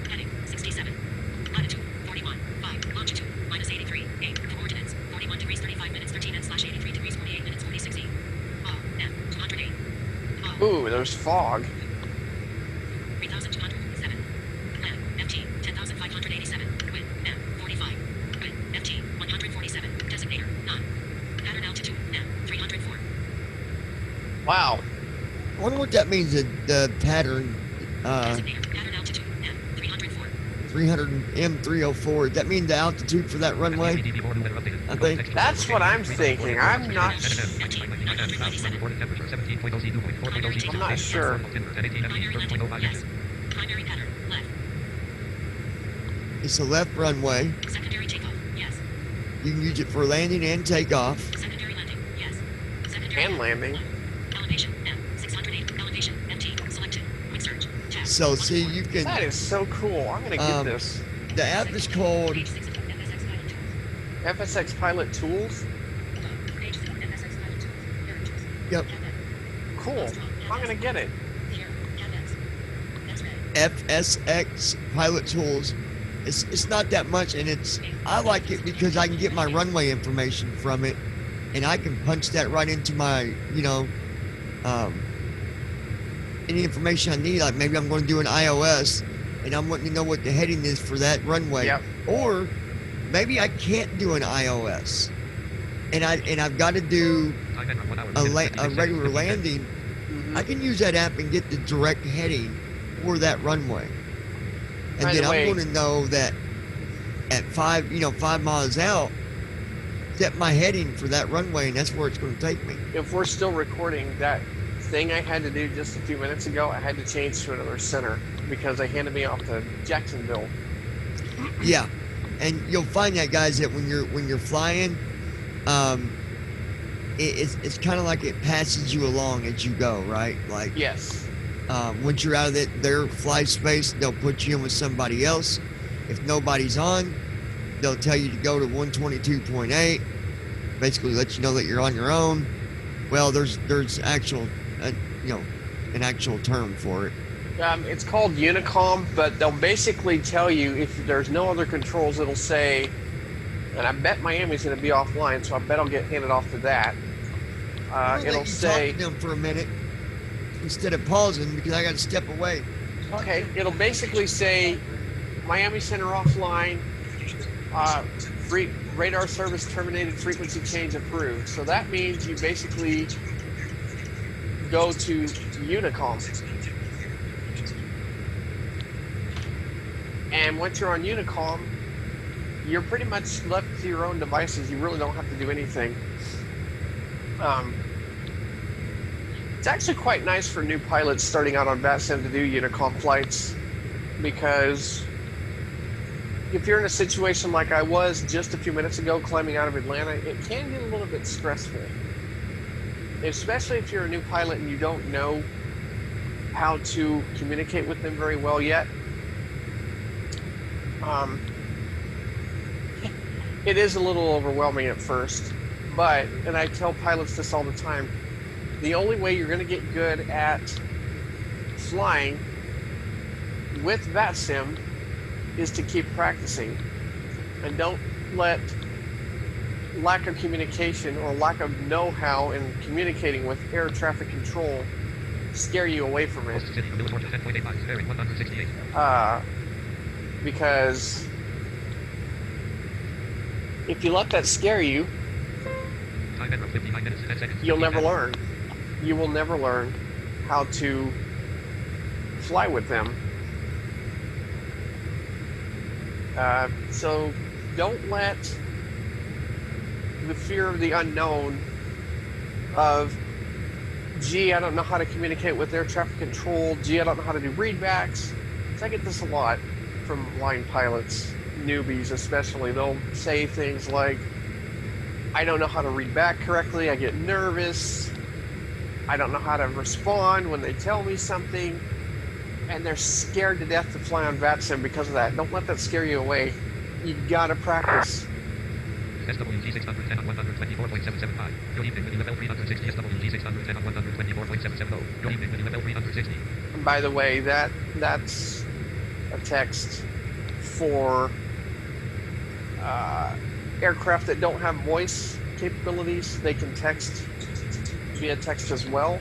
Heading 67. Latitude 41 5. Longitude -83 8. Coordinates 41 degrees 35 minutes 13 /83 degrees 48 minutes 46 E. Now 208.
Ooh, there's fog.
3,207. Land FT 10,587. Wind now 45. Wind FT 147. Designator none. Pattern altitude now 304.
Wow.
I wonder what that means, the pattern
Designator pattern altitude now 304.
300 M304. Does that mean the altitude for that runway? I think.
That's what I'm thinking. I'm not I'm not sure.
Yes. Primary pattern left.
It's a left runway.
Secondary takeoff. Yes.
You can use it for landing and takeoff.
Secondary landing. Yes. Secondary
And landing.
elevation now 608. Elevation MT selected. Quick search. Tab.
So see, you can.
That is so cool. I'm gonna get this.
The app is called.
Page 6 of FSX
FSX Pilot
Pilot Tools.
Tools.
Page 6 of FSX Pilot Tools. Parent tools.
Yep.
Cool. I'm gonna get it.
Here. Tab X.
FSX Pilot Tools. It's not that much, and I like it because I can get my runway information from it, and I can punch that right into my any information I need. Like maybe I'm going to do an iOS, and I'm wanting to know what the heading is for that runway.
Yep.
Or maybe I can't do an iOS, and I've got to do
Time enter 1 hour.
a
minutes, 56
regular
seconds, 50
landing.
Mhm.
I can use that app and get the direct heading for that runway. And
By
then
the way-
I'm going to know that at 5 miles out, set my heading for that runway, and that's where it's going to take me.
If we're still recording, that thing I had to do just a few minutes ago, I had to change to another center because they handed me off to Jacksonville.
Yeah, and you'll find that, guys, that when you're flying, it's kind of like it passes you along as you go, right? Like
Yes.
once you're out of their flight space, they'll put you in with somebody else. If nobody's on, they'll tell you to go to 122.8. Basically, let you know that you're on your own. Well, there's actual, an actual term for it.
It's called Unicom, but they'll basically tell you if there's no other controls, it'll say, and I bet Miami's going to be offline, so I bet I'll get handed off to that.
I'll let
It'll
you
say,
talk to them for a minute instead of pausing because I got to step away.
okay, it'll basically say, Miami Center offline, radar service terminated, frequency change approved. So that means you basically go to Unicom. And once you're on Unicom, you're pretty much left to your own devices. You really don't have to do anything. It's actually quite nice for new pilots starting out on VatSim to do Unicom flights, because if you're in a situation like I was just a few minutes ago climbing out of Atlanta, it can get a little bit stressful. Especially if you're a new pilot and you don't know how to communicate with them very well yet. It is a little overwhelming at first, but, and I tell pilots this all the time, the only way you're going to get good at flying with VatSim is to keep practicing, and don't let lack of communication or lack of know-how in communicating with air traffic control scare you away from it.
Closest city, Village Orchard, 10.8 miles, bearing 168.
Because if you let that scare you,
Time enter 59 minutes, 10 seconds.
you'll
15
never
seconds.
learn. You will never learn how to fly with them. So don't let the fear of the unknown of, gee, I don't know how to communicate with air traffic control, gee, I don't know how to do readbacks. So I get this a lot from line pilots, newbies especially. They'll say things like, I don't know how to read back correctly, I get nervous, I don't know how to respond when they tell me something, and they're scared to death to fly on VatSim because of that. Don't let that scare you away. You gotta practice.
SWG 610 on 124.775. Good evening, with UFL 360. SWG 610 on 124.770. Good evening, with UFL 360.
And by the way, that's a text for aircraft that don't have voice capabilities. They can text via text as well.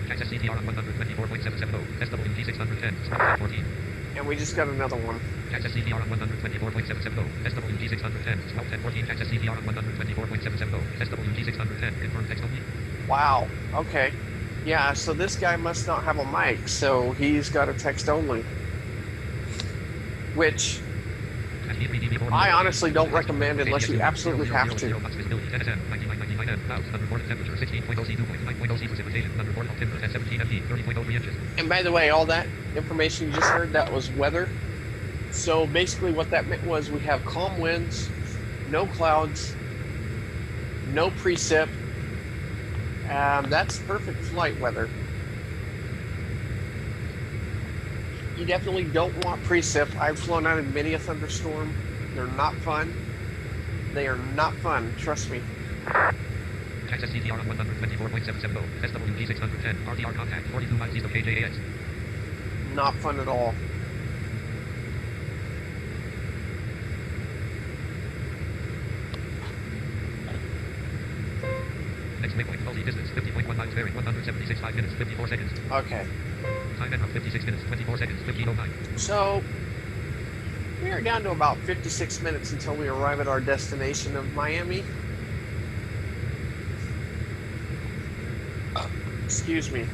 Access CTR on 124.770. SWG 610. Smart 14.
And we just got another one.
Access CTR on 124.770. SWG 610. Smart 1014. Access CTR on 124.770. SWG 610. Confirm text only.
Wow. Okay. Yeah, so this guy must not have a mic, so he's got a text only. Which I honestly don't recommend unless you absolutely have to. And by the way, all that information you just heard, that was weather. So basically what that meant was we have calm winds, no clouds, no precip. That's perfect flight weather. You definitely don't want precip. I've flown out in many a thunderstorm. They're not fun. They are not fun, trust me.
Access CTR on 124.770. SWG 610. RTR contact 42 miles east of KJAX.
Not fun at all.
Next waypoint, Halsey distance, 50.1 miles bearing, 176 5 minutes, 54 seconds.
Okay.
Time and 56 minutes, 24 seconds, 15:09.
So we are down to about 56 minutes until we arrive at our destination of Miami. Excuse me.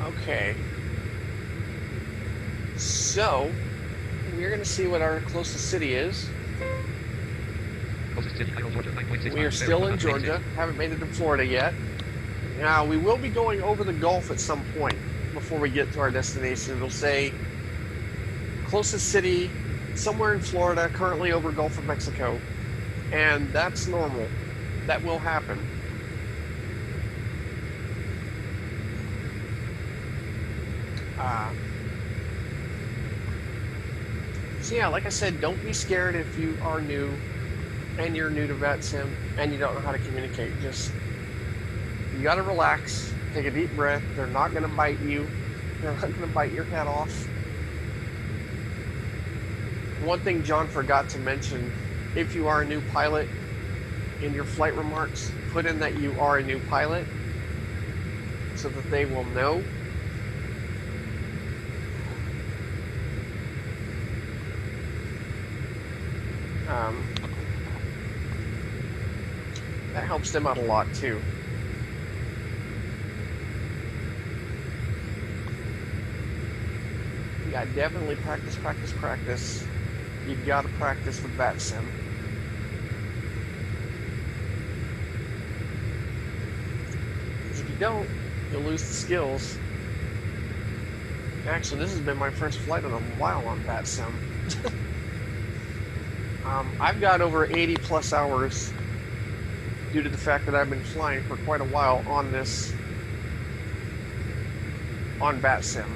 Okay. So we're going to see what our closest city is.
Closest city, Cairo, Georgia, 9.6
We are
miles,
still
bearing,
in Georgia. Haven't made it to Florida yet. Now, we will be going over the Gulf at some point before we get to our destination. It'll say closest city somewhere in Florida, currently over Gulf of Mexico. And that's normal. That will happen. So yeah, like I said, don't be scared if you are new and you're new to VatSim and you don't know how to communicate. Just, you gotta relax, take a deep breath. They're not gonna bite you. They're not gonna bite your head off. One thing John forgot to mention, if you are a new pilot, in your flight remarks, put in that you are a new pilot so that they will know. That helps them out a lot too. Yeah, definitely practice, practice, practice. You've got to practice with VatSim. Because if you don't, you'll lose the skills. Actually, this has been my first flight in a while on VatSim. I've got over 80 plus hours due to the fact that I've been flying for quite a while on this, on VatSim.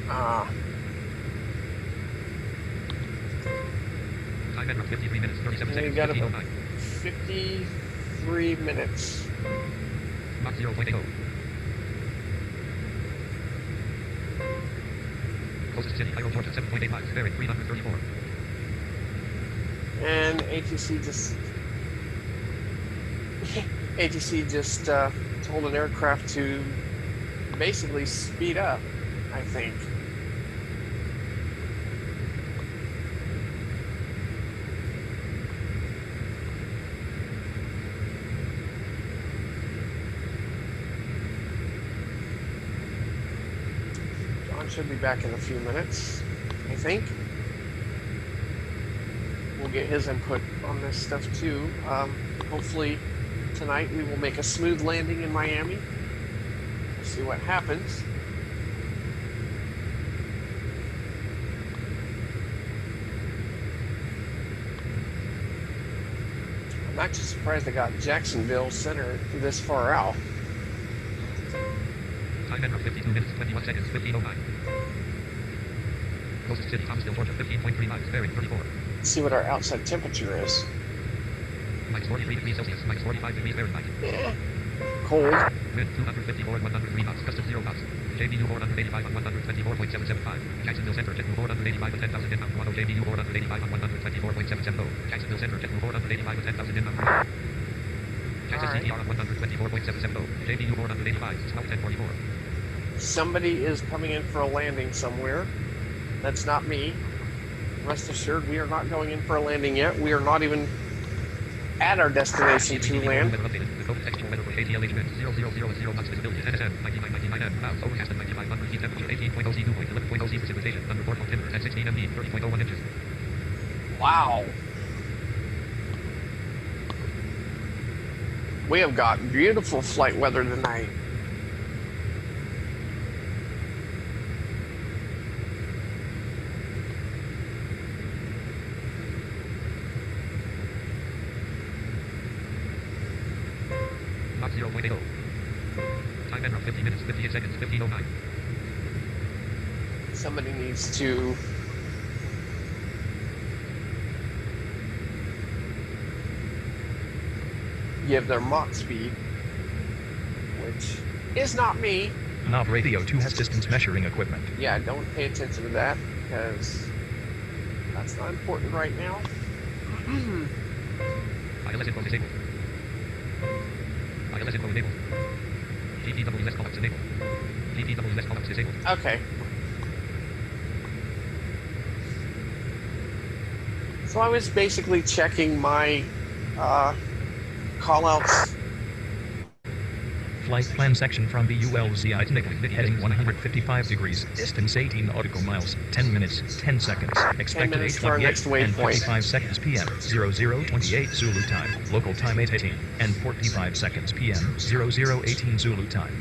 Time and 53 minutes, 37 seconds,
We got
15:09.
53 minutes.
Mach 0.80. Closest city, Cairo, Georgia, 7.8 miles, bearing, 334.
And ATC just told an aircraft to basically speed up, I think. John should be back in a few minutes, I think. We'll get his input on this stuff too. Hopefully tonight we will make a smooth landing in Miami. We'll see what happens. I'm actually surprised I got Jacksonville Center this far out.
Time and 52 minutes, 21 seconds, 15:09. Closest city, Thomasville, Georgia, 15.3 miles, bearing, 34.
Let's see what our outside temperature is.
Minus 43 degrees Celsius, minus 45 degrees Fahrenheit.
Cold.
Wind 254 and 103 knots, gust of 0 knots. JBU 485 on 124.775. Jacksonville Center, jet 485 and 10,000 inbound. Toronto JBU 485 on 124.770. Jacksonville Center, jet 485 and 10,000 inbound. Jackson
Alright.
CTR on 124.770. JBU 485, south 1044.
Somebody is coming in for a landing somewhere. That's not me. Rest assured, we are not going in for a landing yet. We are not even at our destination to land.
The code text weather for ATLH wind 0000 knots visibility. NSM 9999 clouds overcast at 9500 feet temperature 18.0 C 2.11.0 C precipitation under port altimeter at 16 MB 30.01 inches.
Wow. We have got beautiful flight weather tonight.
Mach 0.80. Time and 50 minutes, 58 seconds, 15:09.
Somebody needs to give their Mach speed, which is not me.
Nav Radio 2 has distance measuring equipment.
Yeah, don't pay attention to that because that's not important right now.
ILS info disabled. ILS info enabled. GTWS call-ups enabled. GTWS call-ups disabled.
Okay. So I was basically checking my call-outs.
Flight plan section from VULZI to heading 155 degrees, distance 18 nautical miles, 10 minutes, 10 seconds, expected
minutes for our
8:28
next
and
waypoint.
55 seconds PM, 0028 Zulu time, local time 8:18, and 45 seconds PM, 0018 Zulu time.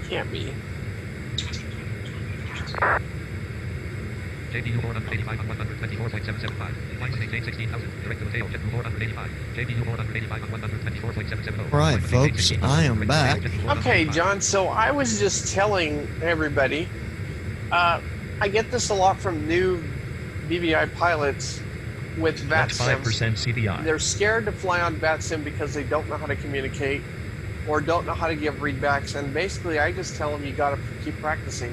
Can't be.
JPU 485 on 124.775. Flight stage 16,000. Direct to the tail jet 485. JPU 485 on 124.770.
All right, folks, I am back.
Okay, John, so I was just telling everybody, I get this a lot from new BVI pilots with
That's
VatSim.
5% CDI.
They're scared to fly on VatSim because they don't know how to communicate or don't know how to give readbacks. And basically, I just tell them you got to keep practicing.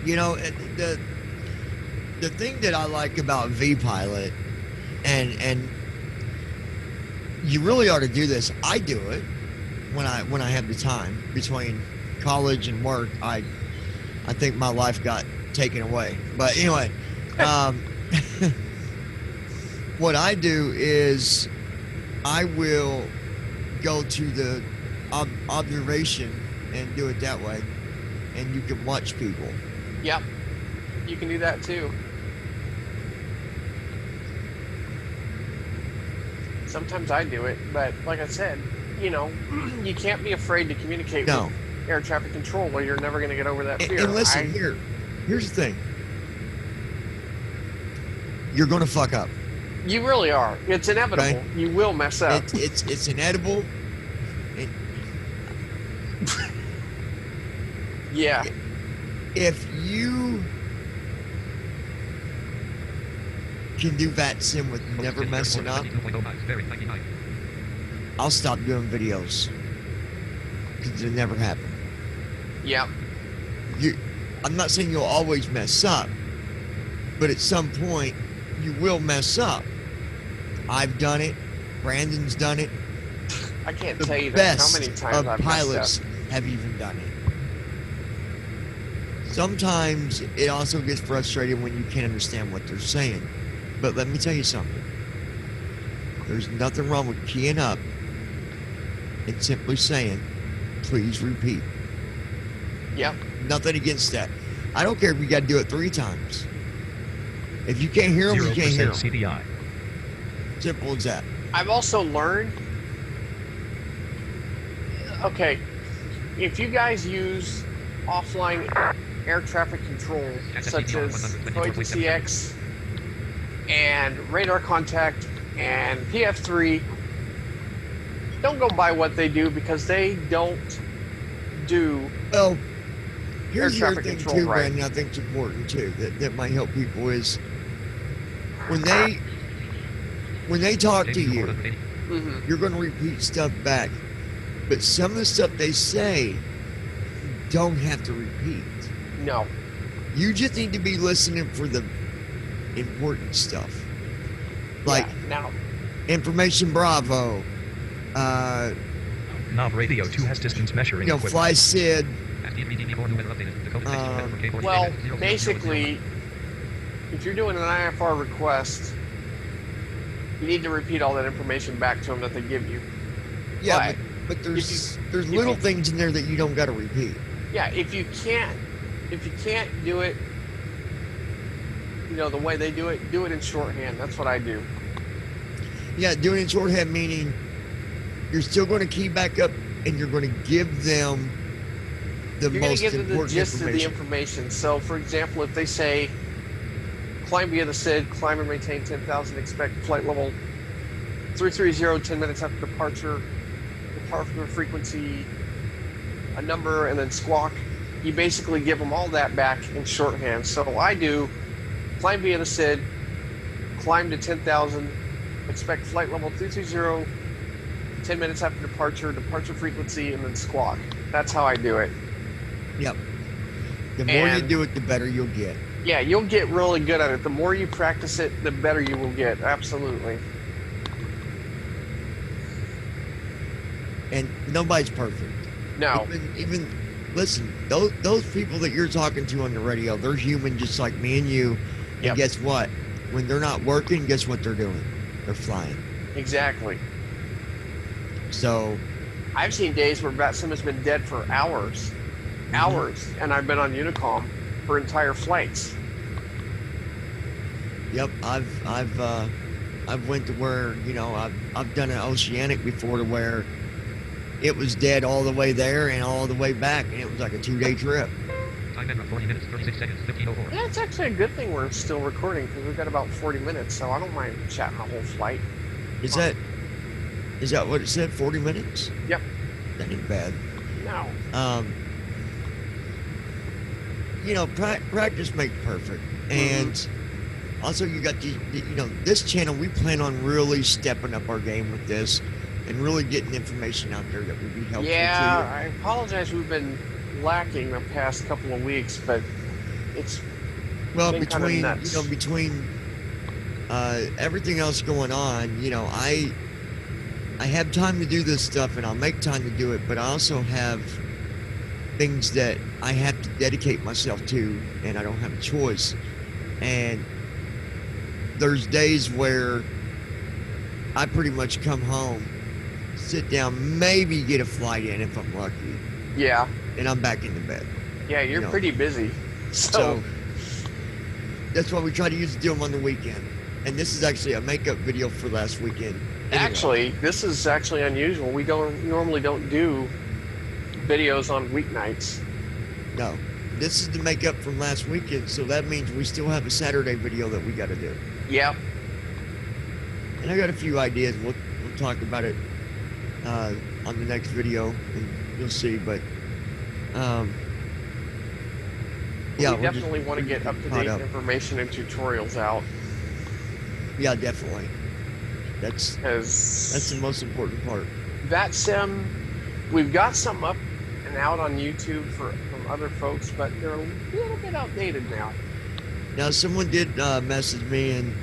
You know, the thing that I like about VPilot, and you really ought to do this. I do it when I have the time between college and work. I think my life got taken away. But anyway, what I do is I will go to the observation and do it that way, and you can watch people.
Yep, you can do that too. Sometimes I do it, but like I said, you know, you can't be afraid to communicate
No.
with air traffic control, or you're never going to get over that
And,
fear.
and listen, here's the thing. You're going to fuck up.
You really are. It's inevitable.
Okay.
You will mess up.
It's inedible.
Yeah.
If you can do VatSim with never messing up, I'll stop doing videos because it never happened.
Yeah.
I'm not saying you'll always mess up, but at some point you will mess up. I've done it. Brandon's done it.
I can't
The
tell you that how
best
many times
of
I've
pilots
messed up.
have even done it. Sometimes it also gets frustrating when you can't understand what they're saying. But let me tell you something. There's nothing wrong with keying up and simply saying, please repeat.
Yep.
Nothing against that. I don't care if you got to do it 3 times. If you can't hear them, you can't hear
0%
them.
CDI.
Simple as that.
I've also learned, okay, if you guys use offline air traffic control, such as OATCX and radar contact and PF3, don't go by what they do because they don't do
Well, here's the
Air
other
traffic
thing
control,
too,
right.
Brandon, I think it's important too, that might help people is when they talk to you,
Mhm.
you're going to repeat stuff back. But some of the stuff they say, you don't have to repeat.
No.
You just need to be listening for the important stuff. Like
Yeah, now,
information bravo,
Nav Radio 2 has distance measuring equipment.
fly SID.
well, basically, if you're doing an IFR request, you need to repeat all that information back to them that they give you.
Yeah,
But
but there's
if
little
you-
things in there that you don't got to repeat.
Yeah, if you can't do it, the way they do it in shorthand. That's what I do.
Yeah, doing it in shorthand meaning you're still going to key back up and you're going to give them the
You're going to
most
give them the
important
gist of the
information.
information. So, for example, if they say, climb via the SID, climb and maintain 10,000, expect flight level 330, 10 minutes after departure, depart from the frequency, a number, and then squawk. you basically give them all that back in shorthand. So I do climb via the SID, climb to 10,000, expect flight level 220, 10 minutes after departure, departure frequency, and then squawk. That's how I do it.
Yep. The more you do it, the better you'll get.
Yeah, you'll get really good at it. The more you practice it, the better you will get. Absolutely.
And nobody's perfect.
No.
Even listen, those people that you're talking to on the radio, they're human just like me and you. And
Yep.
guess what? When they're not working, guess what they're doing? They're flying.
Exactly.
So
I've seen days where VatSim has been dead for hours. Hours. And I've been on Unicom for entire flights.
yep, I've went to where, you know, I've done an oceanic before to where it was dead all the way there and all the way back, and it was like a 2-day trip.
Time and 40 minutes, 36 seconds, 15:04.
Yeah, it's actually a good thing we're still recording because we've got about 40 minutes, so I don't mind chatting the whole flight.
Is that what it said? 40 minutes?
Yep.
That ain't bad.
No.
You know, practice makes perfect, and also you got you know, this channel. We plan on really stepping up our game with this, and really getting information out there that would be helpful.
Yeah,
to
I apologize. We've been lacking the past couple of weeks, but it's
you. Well,
been kinda
between
nuts.
you know, between everything else going on, you know, I have time to do this stuff, and I'll make time to do it, but I also have things that I have to dedicate myself to, and I don't have a choice. And there's days where I pretty much come home, sit down, maybe get a flight in if I'm lucky,
yeah,
and I'm back into bed.
yeah. You're
You know.
pretty busy,
So that's why we try to do them on the weekend. And this is actually a makeup video for last weekend. Anyway,
actually, this is actually unusual. We normally don't do videos on weeknights.
no, this is the makeup from last weekend, so that means we still have a Saturday video that we got to do.
Yep.
And I got a few ideas. We'll talk about it on the next video, and you'll see. But yeah,
we definitely want to get up-to-date
up.
information and tutorials out
Yeah, definitely. That's
because
the most important part.
VatSim, we've got some up and out on YouTube from other folks, but they're a little bit outdated now.
Now, someone did message me and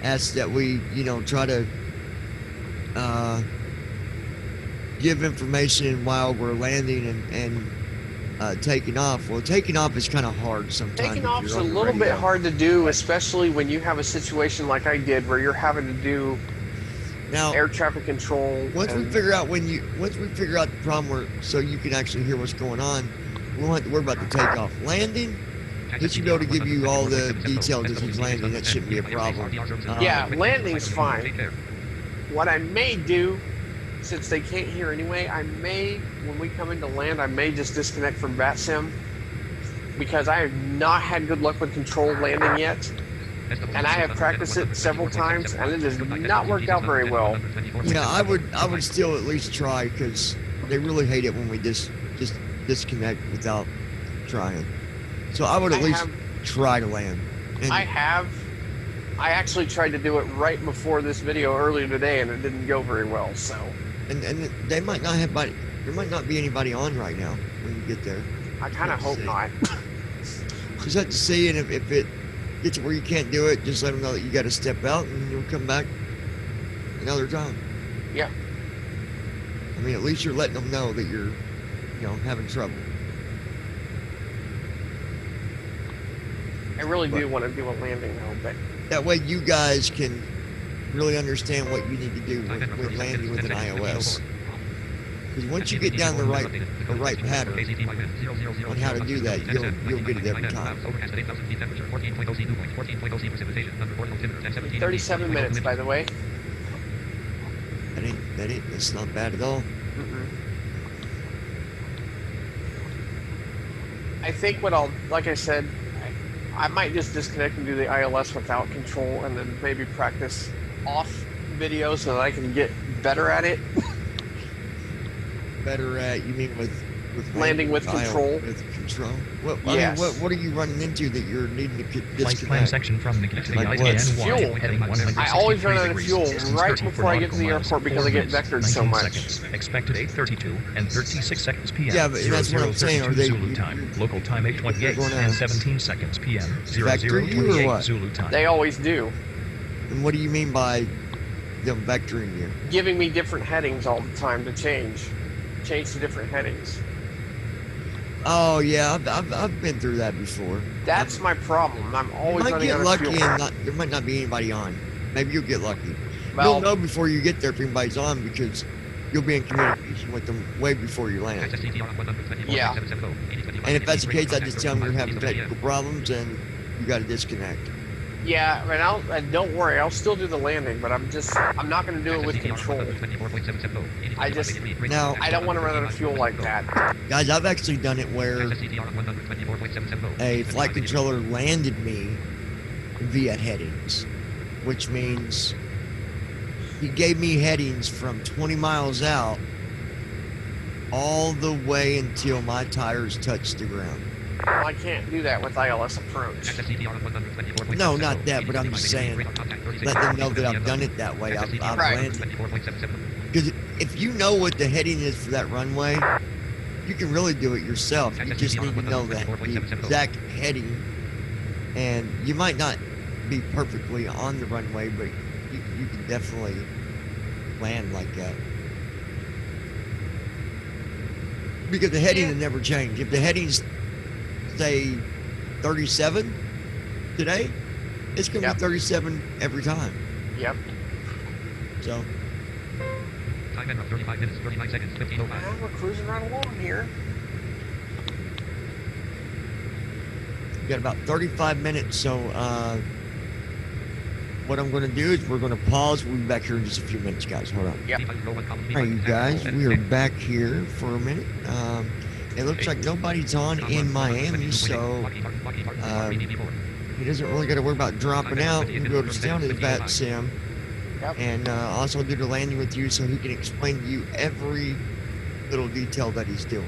ask that we, you know, try to give information while we're landing and taking off. Well, taking off is kind of hard sometimes.
Taking
if
off
you're
is a
on the
little bit
radio.
hard to do, especially when you have a situation like I did where you're having to do
Now,
air traffic control.
once we
and-
figure out the problem where so you can actually hear what's going on, we won't have to worry about the takeoff. Landing, he should be able to give you all the details as he's landing. That shouldn't be a problem.
Yeah, landing's fine. What I may do, since they can't hear anyway, I may, when we come into land, I may just disconnect from VatSim because I have not had good luck with controlled landing yet. And I have practiced it several times, and it has not worked out very well.
Yeah, I would still at least try because they really hate it when we just disconnect without trying. So I would at
I
least
have-
try to land. And
I actually tried to do it right before this video earlier today, and it didn't go very well, so
and they might not have there might not be anybody on right now when you get there.
I kind of hope
see.
not.
Just have to see, and if it gets where you can't do it, just let them know that you got to step out, and you'll come back another time.
Yeah.
I mean, at least you're letting them know that you're, you know, having trouble.
I really do want to do a landing, though, but
That way, you guys can really understand what you need to do with landing with an iOS. Because once you get down the right pattern on how to do that, you'll get it every time.
37 minutes, by the way.
That's not bad at all.
I think what like I said, I might just disconnect and do the ILS without control, and then maybe practice off video so that I can get better at it.
Better at, you mean with
Landing with
iOS,
control?
with control. What, I
Yes.
mean, what are you running into that you're needing to
Flight plan
disconnect?
section from Nikki to the
Like
ISN
what?
Fuel.
heading
I always run out of
163
fuel
degrees.
right
34
before I get to the
nautical
airport because I
miles,
get
4
vectored so
19
much.
seconds. Expected 8:32 and 36 seconds p.m.
Yeah, but that's what I'm saying. Are
0032
they
Zulu time. Local time 8:28
they're gonna
and 17 seconds p.m.
vector you or
0028
what?
Zulu time.
They always do,
And what do you mean by them vectoring you?
giving me different headings all the time to change to different headings.
Oh yeah, I've been through that before.
That's my problem. I'm
You
always
might
running
get
out of
lucky
fuel.
and there might not be anybody on. Maybe you'll get lucky.
Well,
You'll know before you get there if anybody's on because you'll be in communication with them way before you land.
Yeah.
And if that's the case, I just tell them you're having technical problems and you got to disconnect.
yeah, and don't worry, I'll still do the landing, but I'm not going to do it with control.
Now,
I don't want to run out of fuel like that.
guys, I've actually done it where a flight controller landed me via headings, which means he gave me headings from 20 miles out all the way until my tires touched the ground.
Well, I can't do that with ILS approach.
No, not that, but I'm just saying, let them know that I've done it that way. I've
Right.
landed. Because if you know what the heading is for that runway, you can really do it yourself. You just need to know the exact heading, and you might not be perfectly on the runway, but you can definitely land like that. Because the heading will never change. If the heading's, say, 37 today, it's going to
Yep.
be 37 every time.
Yep.
So,
Time and 35 minutes, 39 seconds, 15:05.
Well, we're cruising right along here.
we got about 35 minutes. So, what I'm going to do is we're going to pause. We'll be back here in just a few minutes, guys. Hold on.
Yep.
All right, you guys, we are back here for a minute. It looks like nobody's on in Miami, so he doesn't really got to worry about dropping out. We'll go to down to VatSim
Yep.
and also do the landing with you so he can explain to you every little detail that he's doing.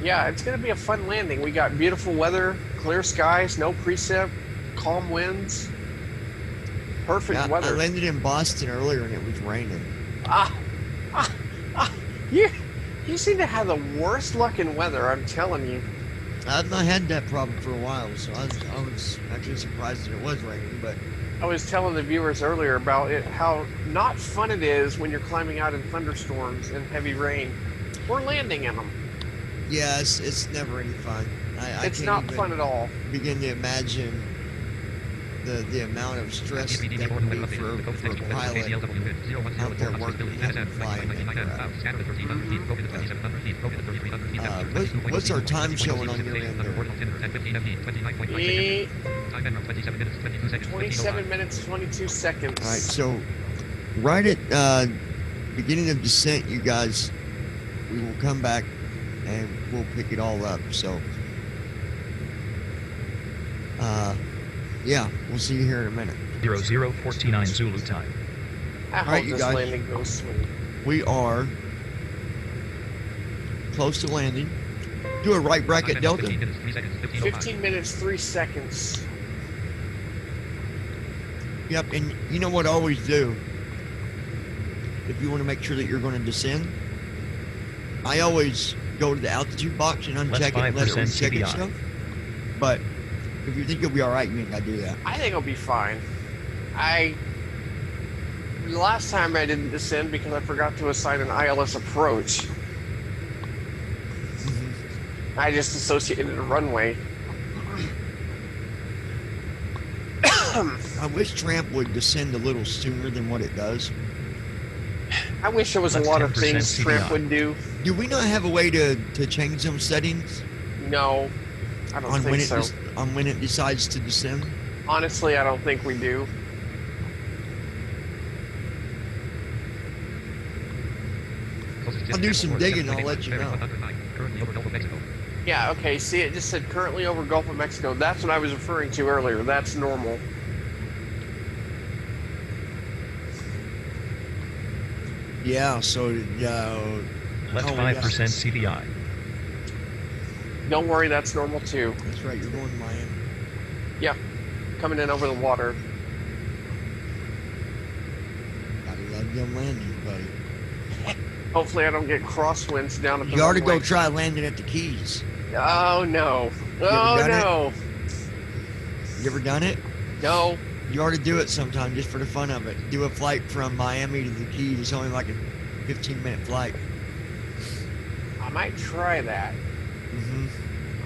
Yeah, it's going to be a fun landing. We got beautiful weather, clear skies, no precip, calm winds. Perfect
Yeah, I
weather.
landed in Boston earlier and it was raining.
You seem to have the worst luck in weather, I'm telling you.
I've not had that problem for a while, so I was actually surprised that it was raining, but
I was telling the viewers earlier about it, how not fun it is when you're climbing out in thunderstorms and heavy rain. We're landing in them.
yeah, it's never any fun. I
It's
can't
not
even
fun at all.
begin to imagine the amount of stress that would be for a pilot out there working and flying that crap. What's our time showing on your end there?
27 minutes, 22 seconds.
All right, so right at beginning of descent, you guys, we will come back and we'll pick it all up. So, yeah, we'll see you here in a minute.
0049 Zulu time.
I hope
right, you
this
guys.
landing goes smooth.
We are close to landing. Do a right bracket delta.
15 minutes, 3 seconds.
Yep, and you know what I always do? If you want to make sure that you're going to descend, I always go to the altitude box and uncheck it and let it
5%
recheck
CPI.
itself. But if you think you'll be all right, you ain't got to do that.
I think it'll be fine. The last time I didn't descend because I forgot to assign an ILS approach. I just associated a runway.
I wish Tramp would descend a little sooner than what it does.
I wish there was a
That's
lot of
10%
things Tramp
CPI.
would do.
Do we not have a way to change some settings
No, I don't
on
think so.
on when it decides to descend?
Honestly, I don't think we do.
I'll do some digging, I'll let you know.
Yeah, okay, see, it just said currently over Gulf of Mexico. That's what I was referring to earlier. That's normal.
Yeah, so
Left
oh,
5%
yeah.
CPI.
Don't worry, that's normal too.
That's right, you're going to Miami.
Yep, coming in over the water.
Gotta love them landings, buddy.
Hopefully I don't get crosswinds down at the
You ought to
runway.
go try landing at the Keys.
Oh, no.
ever
Oh,
done it?
no.
You ever done it?
No.
You ought to do it sometime just for the fun of it. Do a flight from Miami to the Keys. It's only like a 15-minute flight.
I might try that.
Mm-hmm.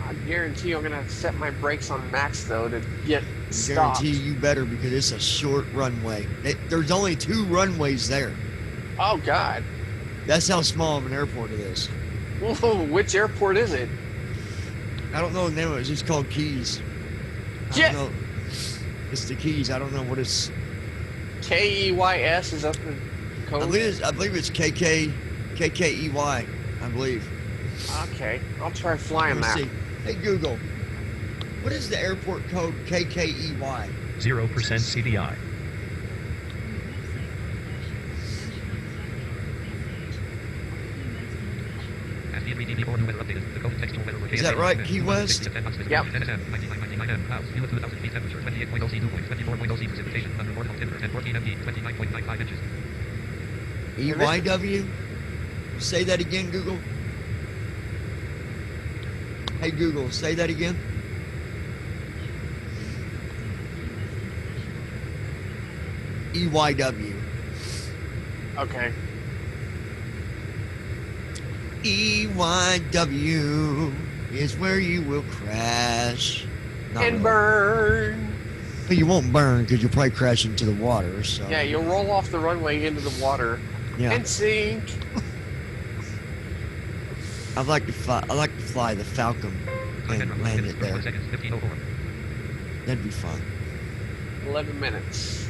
I guarantee you I'm going to have to set my brakes on max, though, to get stopped.
Guarantee you better because it's a short runway. There's only 2 runways there.
Oh, God.
That's how small of an airport it is.
Whoa, which airport is it?
I don't know the name of it. It's just called Keys. I
Yeah.
don't know. It's the Keys. I don't know what it's.
KEYS, is that the
I
code?
believe it's KKEY. I believe.
Okay, I'll try flying
Let me
that.
see. Hey Google, what is the airport code KKEY?
0% CDI.
Is that right, Key West?
Yep.
EYW? Say that again, Google. Hey Google, say that again. EYW.
Okay.
EYW is where you will crash. Not
And
really.
burn.
But you won't burn because you'll probably crash into the water. So
Yeah, you'll roll off the runway into the water
yeah.
and sink.
I'd like to fly. I like to fly the Falcon and land it there. That'd be fun.
11 minutes.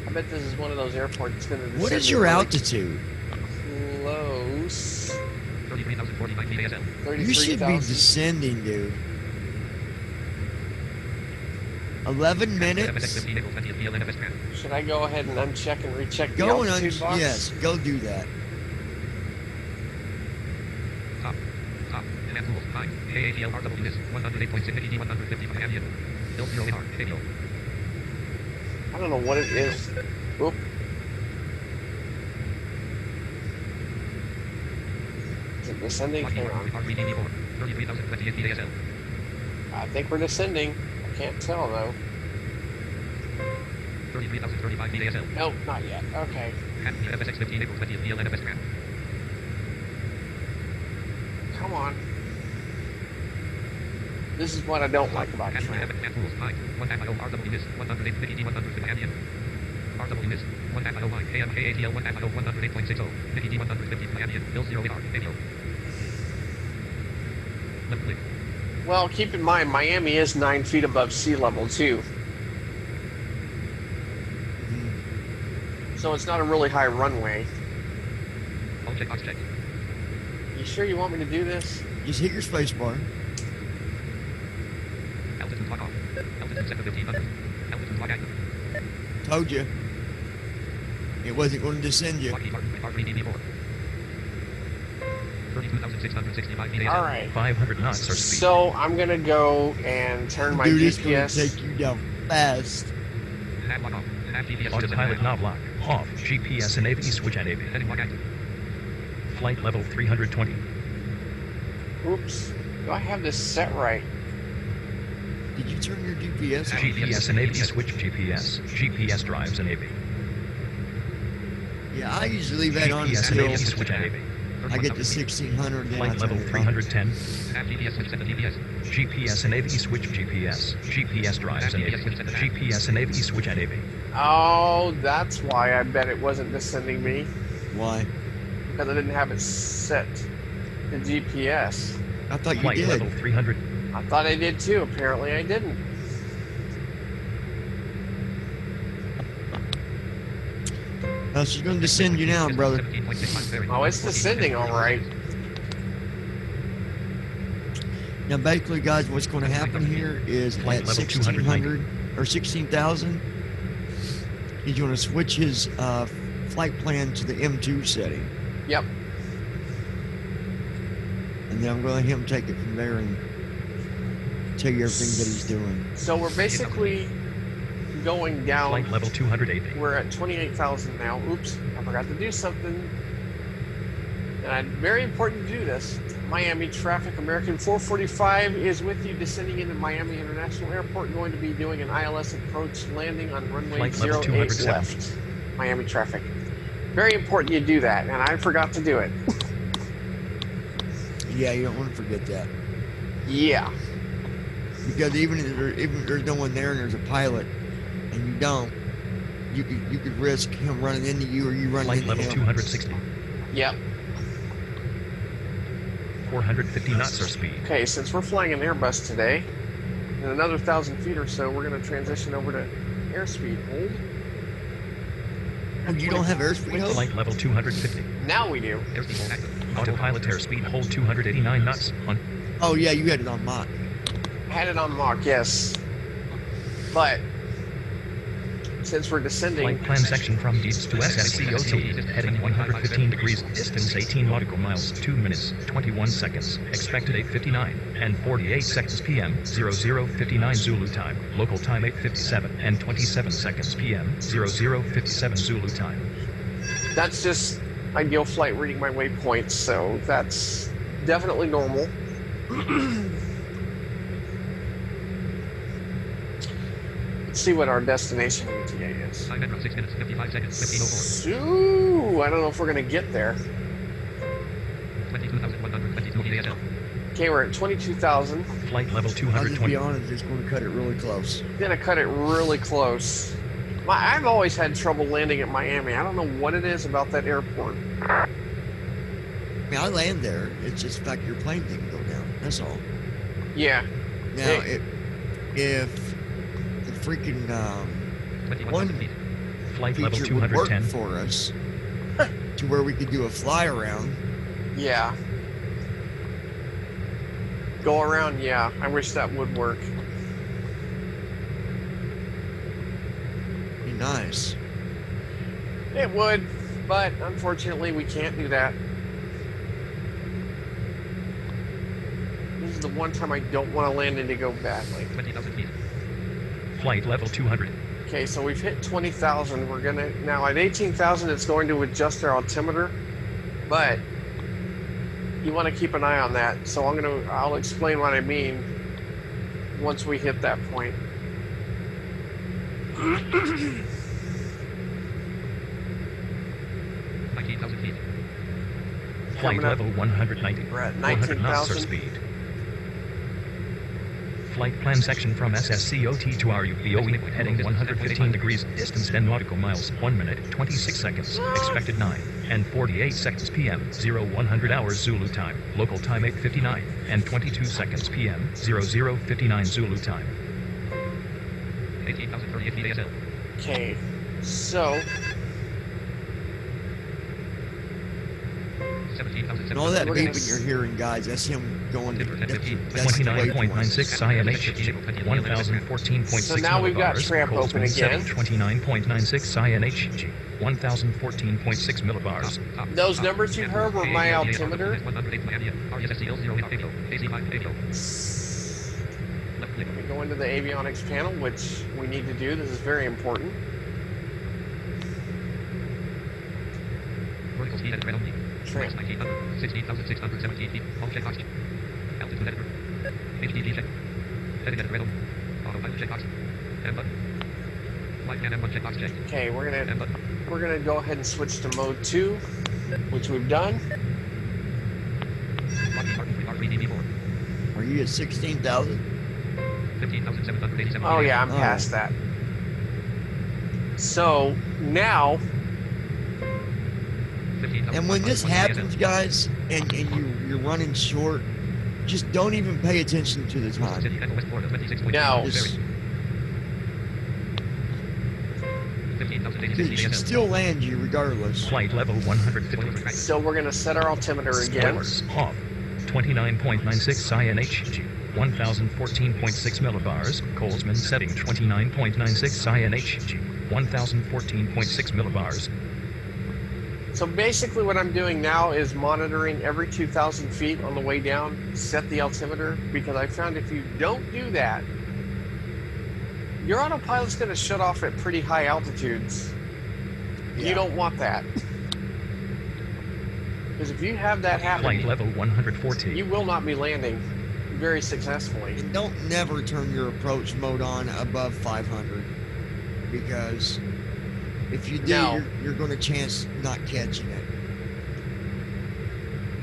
I bet this is one of those airports that's going to
What is your altitude?
Close. 33,000.
You should be descending, dude. 11 minutes.
Should I go ahead and uncheck and recheck the
Go and
altitude box?
yes, go do that.
I don't know what it is. Oop. Is it descending? Hang on. I think we're descending. I can't tell though. Nope, not yet. Okay. Come on. This is what I don't like about Trent. Well, keep in mind, Miami is 9 feet above sea level too. So it's not a really high runway. You sure you want me to do this?
Just hit your space bar. Told you. It wasn't going to descend you.
All right.
500 knots or speed.
So I'm gonna go and turn my
Dude, it's going to
GPS.
take you down fast.
Autopilot knob lock. Off. GPS enable. Switch enable. Flight level 320.
Oops. Do I have this set right?
Did you turn your GPS on?
GPS enable. Switch GPS. GPS drives enable.
Yeah, I usually leave that on
GPS
until
enable. Switch enable.
I get to 1600. Then I
Flight
turn
level
it on.
310. GPS enable. Switch GPS. GPS drives enable. GPS enable. Switch enable.
Oh, that's why I bet it wasn't descending me.
Why?
Because I didn't have it set to GPS.
I thought you
Flight
did.
level 300.
I thought I did too. Apparently I didn't.
She's going to descend you now, brother.
Oh, it's descending all right.
Now, basically, guys, what's going to happen here is
Flight
at
level
1600 or 16,000, he's going to switch his flight plan to the M2 setting.
Yep.
And then I'm going to let him take it from there and tell you everything that he's doing.
So we're basically going down.
Flight level 280.
We're at 28,000 now. Oops, I forgot to do something. And very important to do this. Miami traffic, American 445 is with you, descending into Miami International Airport, going to be doing an ILS approach landing on runway
Flight level
08
270.
left. Miami traffic. Very important you do that, and I forgot to do it.
Yeah, you don't want to forget that.
Yeah.
Because even if there's no one there and there's a pilot, and you don't, you could risk him running into you or you running
Flight
into
level
him.
260.
Yep.
450 knots our speed.
Okay, since we're flying an Airbus today, in another 1,000 feet or so, we're going to transition over to airspeed. Hold.
Oh, you don't have airspeed hold?
Flight level 250.
Now we do.
Airspeed hold active.
Autopilot airspeed hold 289 knots. On
Oh yeah, you had it on Mach.
Had it on Mach, yes. But since we're descending,
flight plan section from Deeds to SSCOT, heading 115 degrees, distance 18 nautical miles, 2 minutes, 21 seconds, expected 8:59 and 48 seconds p.m., 00:59 Zulu time, local time 8:57 and 27 seconds p.m., 00:57 Zulu time.
that's just ideal flight reading my waypoints, so that's definitely normal. Let's see what our destination ETA is.
Time at 6 minutes, 55 seconds, 15:04.
Ooh, I don't know if we're going to get there.
22,122 EASL.
Okay, we're at 22,000.
Flight level
I'll just
220.
be honest, it's going to cut it really close.
Gonna cut it really close. I've always had trouble landing at Miami. I don't know what it is about that airport.
I mean, I land there. It's just the fact your plane didn't go down. That's all.
Yeah.
Now,
Hey.
if the freaking
21,000 feet.
Flight level
feature would work
210.
for us to where we could do a fly around,
Yeah. Go around, yeah. I wish that would work.
be nice.
It would, but unfortunately we can't do that. This is the one time I don't want to land Indigo badly.
20,000 feet.
Flight level 200.
Okay, so we've hit 20,000. We're gonna now at 18,000. It's going to adjust our altimeter, but you want to keep an eye on that. So I'll explain what I mean once we hit that point.
19,000 feet.
Flight
Coming up.
level 190.
We're at
400 knots our
19,000.
speed. Flight plan section from SSCOT to RUVOE, heading 115 degrees, distance 10 nautical miles, 1 minute, 26 seconds, expected 9 and 48 seconds p.m., 0100 hours Zulu time, local time 8:59 and 22 seconds p.m., 00:59 Zulu time.
18,038 feet ASL.
Okay, so
17,000.
And all that
We're gonna
beeping you're hearing, guys, that's him going to that's the
29.96 INH, 1014.6
So now we've got
millibars,
tramp
Cold
open
Spin
again.
29.96 INH, 1014.6 millibars.
those numbers you heard were my altimeter.
108 Miami, RSSCL 08 Echo, AC5 Echo. Left click.
We go into the avionics panel, which we need to do. This is very important.
Vertical speed at ground.
Tramp.
19,000, 16,617 feet. All check box. Altitude editor. HDD check. Heading at ground. Autopilot check box. M button. Flight man M1 check box check.
Okay, we're
M
gonna
button.
go ahead and switch to mode 2, which we've done.
Lockheed Martin 3R3DB4.
Are you at 16,000?
15,787.
Oh yeah, I'm
Oh.
past that. So now,
15,000.
And when this happens, guys, and you're running short, just don't even pay attention to the time.
City Echo West Florida 26.2.
No.
Just,
15,086
it should
ASL.
still land you regardless.
Flight level 150.
so we're gonna set our altimeter again.
Spoilers off. 29.96 INH, 1014.6 millibars. Colesman setting 29.96 INH, 1014.6 millibars.
So basically what I'm doing now is monitoring every 2,000 feet on the way down, set the altimeter, because I found if you don't do that, your autopilot's going to shut off at pretty high altitudes.
Yeah.
You don't want that. Because if you have that
Flight
happen,
level 114.
you will not be landing very successfully.
And don't never turn your approach mode on above 500, because if you do,
No.
you're going to chance not catching it.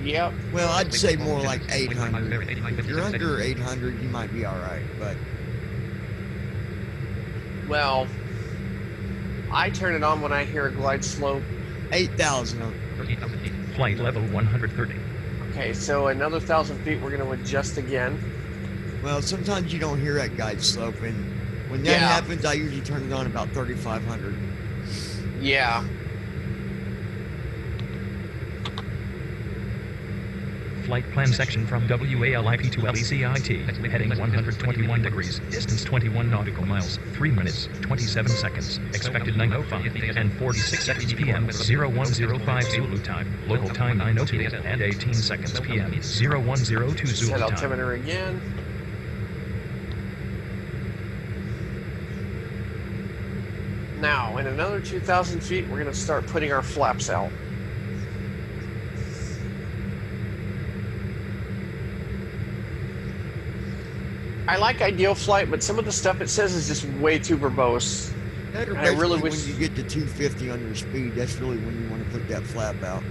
Yep.
Well, I'd say more like 800. If you're under 800, you might be all right. But
Well, I turn it on when I hear a glide slope.
8,000.
13,000 feet.
Flight level 130.
Okay, so another 1,000 feet, we're going to adjust again.
Well, sometimes you don't hear that guide slope, and when that
Yeah.
happens, I usually turn it on about 3,500.
Yeah.
Flight plan section from WALIP to LECIT. Heading 121 degrees. Distance 21 nautical miles. 3 minutes, 27 seconds. Expected 9:05 and 46 seconds PM. 0105 Zulu time. Local time 9:02 and 18 seconds PM. 0102
Set
Zulu time.
altimeter again. Now, in another 2,000 feet, we're going to start putting our flaps out. I like ideal flight, but some of the stuff it says is just way too verbose.
That or
I really
basically
wish-
when you get to 250 on your speed, that's really when you want to put that flap out.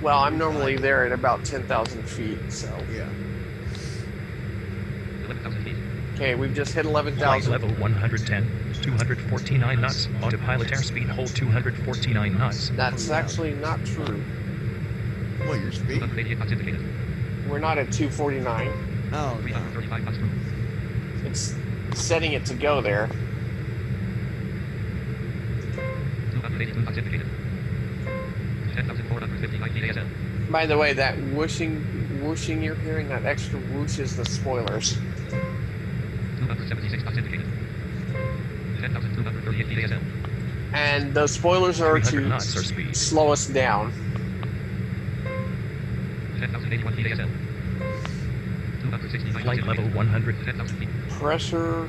Well, I'm normally there at about 10,000 feet, so.
Yeah.
11,000 feet.
Okay, we've just hit
Flight
11,000.
level 110. 249 knots. Autopilot airspeed hold 249 knots.
That's
Oh, yeah.
actually not true.
What, your speed?
288 knots indicated.
We're not at 249.
Oh, no.
335 knots through.
It's setting it to go there.
282 knots indicated. 10,459 feet ASL.
By the way, that whooshing you're hearing, that extra whoosh is the spoilers.
276 knots indicated. 10,238 feet ASL.
And those spoilers are
300 knots or
to
speed.
slow us down.
10,081 feet ASL. 269
Flight
knots
level
indicated.
100.
10,000 feet.
Pressure.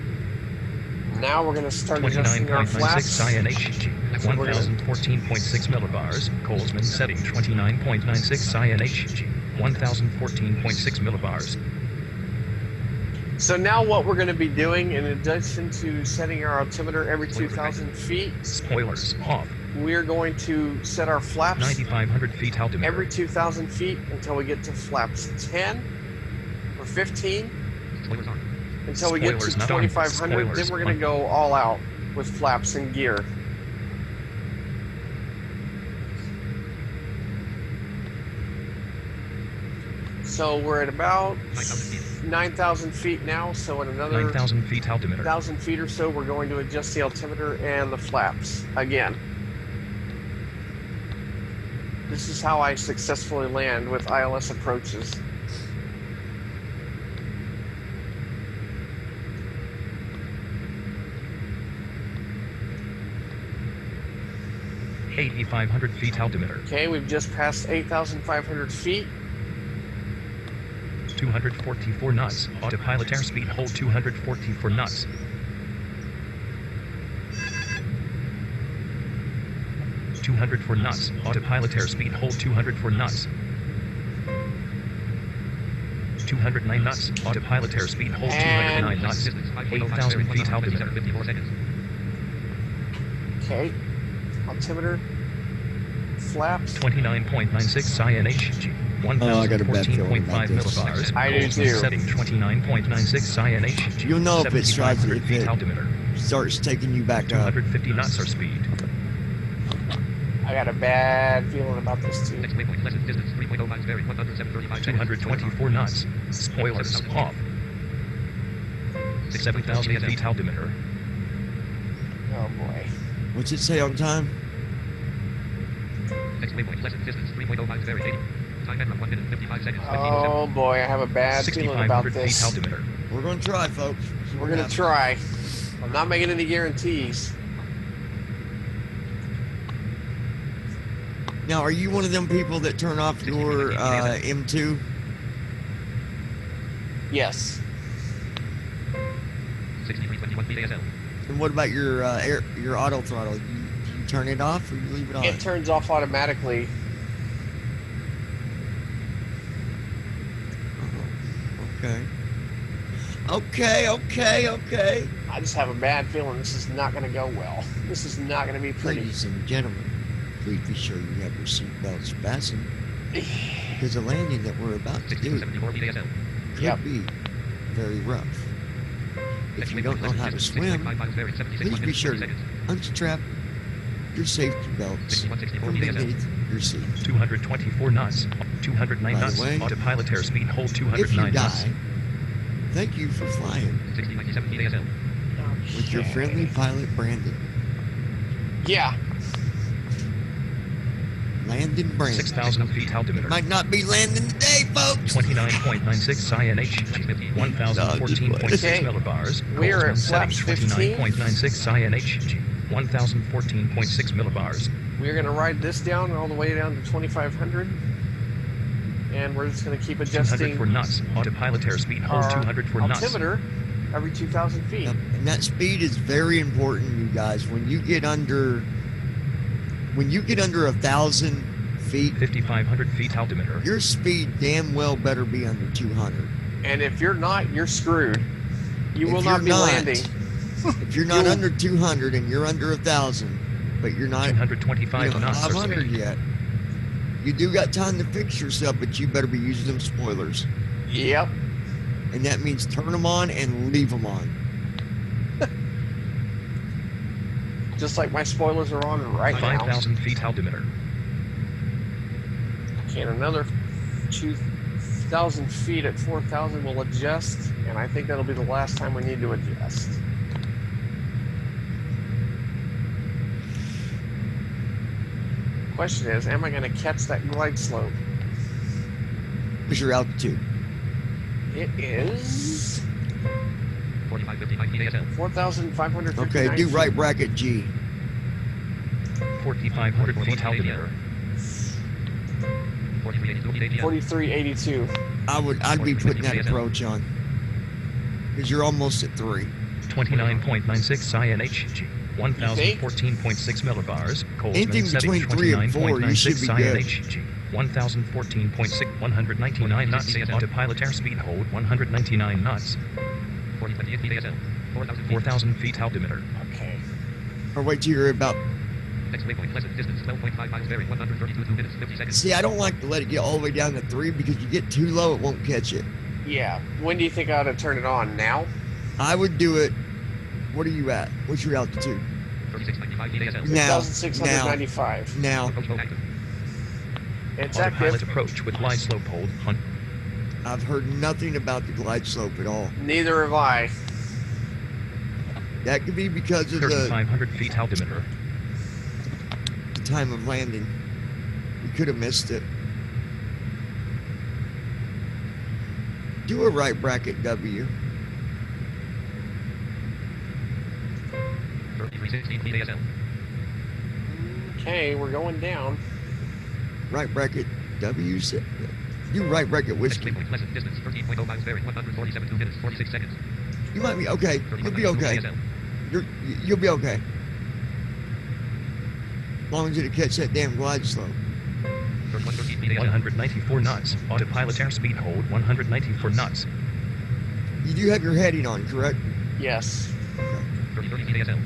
Now we're going to start adjusting our
29.96
flaps.
INHG. 1014.6 millibars. Colesman setting 29.96 INHG. 1014.6 millibars.
So now what we're going to be doing, in addition to setting our altimeter every 2,000 feet,
Spoilers off.
we're going to set our flaps
9,500 feet altimeter.
every 2,000 feet until we get to flaps 10 or 15,
Spoilers on.
until we get to
Spoilers not on.
2,500. Then
Spoilers
we're going to
on.
go all out with flaps and gear. So we're at about
9,000 feet.
9,000 feet now. So in another
9,000 feet altimeter.
1,000 feet or so, we're going to adjust the altimeter and the flaps again. This is how I successfully land with ILS approaches.
Eight 8,500 feet altimeter.
Okay, we've just passed 8,500 feet.
244 knots. Autopilot airspeed hold 244 knots. .204 knots. Autopilot airspeed hold 204 knots. 209 knots. Autopilot airspeed hold 209 knots. 8,000 feet altimeter.
54 seconds.
Okay, altimeter, flaps.
29.96 INHG.
Oh, I got a bad feeling
1014.5
about this.
millibars.
I do
Colesman
too.
setting 29.96 INHG.
You'll know if it starts,
7,500
if
feet
it
altimeter.
starts taking you back up.
250 knots or speed.
I got a bad feeling about this too.
Next waypoint, lesson distance 3.0 miles bearing 107.35 seconds.
224 knots. Spoilers off. 7,000 feet altimeter.
Oh boy.
What's it say on time?
Next waypoint, lesson distance 3.0 miles bearing 80. Time at 1 minute 55 seconds. 15
Oh boy, I have a bad feeling about
6,500 feet
this.
altimeter.
We're going to try, folks.
We're gonna try. I'm not making any guarantees.
Now, are you one of them people that turn off your M2?
Yes.
6321 VASL.
And what about your auto throttle? You turn it off or you leave it on?
It turns off automatically.
Okay. Okay.
I just have a bad feeling this is not going to go well. This is not going to be pretty.
Ladies and gentlemen, please be sure you have your seatbelts fastened because the landing that we're about to do
6274 VASL.
could
Yep.
be very rough. If you don't know how to swim, please be sure to unstrap your safety belts from beneath your seat.
224 knots. 209
By the
knots.
way,
Autopilot airspeed hold
If you
209 knots.
die, thank you for flying
6097 VASL.
with your friendly pilot, Brandon.
Yeah.
Landon Brandon.
6,000 feet altimeter.
Might not be landing today, folks.
29.96 INH. 1,014.6
Okay.
millibars.
We are at
Cold setting
flaps 15.
29.96 INH. 1,014.6 millibars.
We're going to ride this down all the way down to 2,500. And we're just going to keep
200
adjusting
for knots. Autopilot airspead hold
our
200 for knots.
altimeter every 2,000 feet.
Yep, and that speed is very important, you guys. When you get under 1,000 feet,
5,500 feet altimeter.
your speed damn well better be under 200.
And if you're not, you're screwed. You
If
will
you're
not be landing.
If you're not
You'll-
under 200 and you're under 1,000, but you're not
225 knots or
500
speed.
yet, you do got time to fix yourself, but you better be using them spoilers.
Yep.
And that means turn them on and leave them on.
Just like my spoilers are on right now.
5,000 feet altimeter.
Okay, and another 2,000 feet at 4,000 will adjust, and I think that'll be the last time we need to adjust. Question is, am I going to catch that glide slope?
What's your altitude?
It is
4559 VASL.
4,559
Okay, do
feet.
right bracket G.
4,500 feet altimeter.
4382 VASL.
4382.
I'd be putting that approach on. Because you're almost at 3.
29.96 INH. 1,014.6 millibars.
Anything between 3 and 4, you should be good.
INH. 1,014.6. 199 knots. Autopilot airspeed hold 199 knots.
4028 VASL. 4000 feet.
4,000 feet altimeter.
Okay.
Or wait till you're about...
Next waypoint, pleasant distance, 12.5 miles bearing, 132 minutes, 50 seconds.
See, I don't like to let it get all the way down to 3 because you get too low, it won't catch it.
Yeah. When do you think I ought to turn it on? Now?
I would do it... What are you at? What's your altitude?
3695 VASL.
Now.
6,695.
Now.
Approach mode active.
It's
Autopilot
active.
approach with glide slope hold.
I've heard nothing about the glide slope at all.
Neither have I.
That could be because of the
3,500 feet altimeter.
time of landing. We could have missed it. Do a right bracket W.
3316 VASL.
Okay, we're going down.
Right bracket W. Do right bracket
Next
whiskey.
waypoint, pleasant distance, 13.0 miles bearing, 147 minutes, 46 seconds.
You might be okay. You'll be okay.
VASL.
You'll be okay. As long as you catch that damn glide slope.
3113 VASL.
194 knots. Autopilot airspeed hold 194 knots.
You do have your heading on, correct?
Yes.
3030 VASL.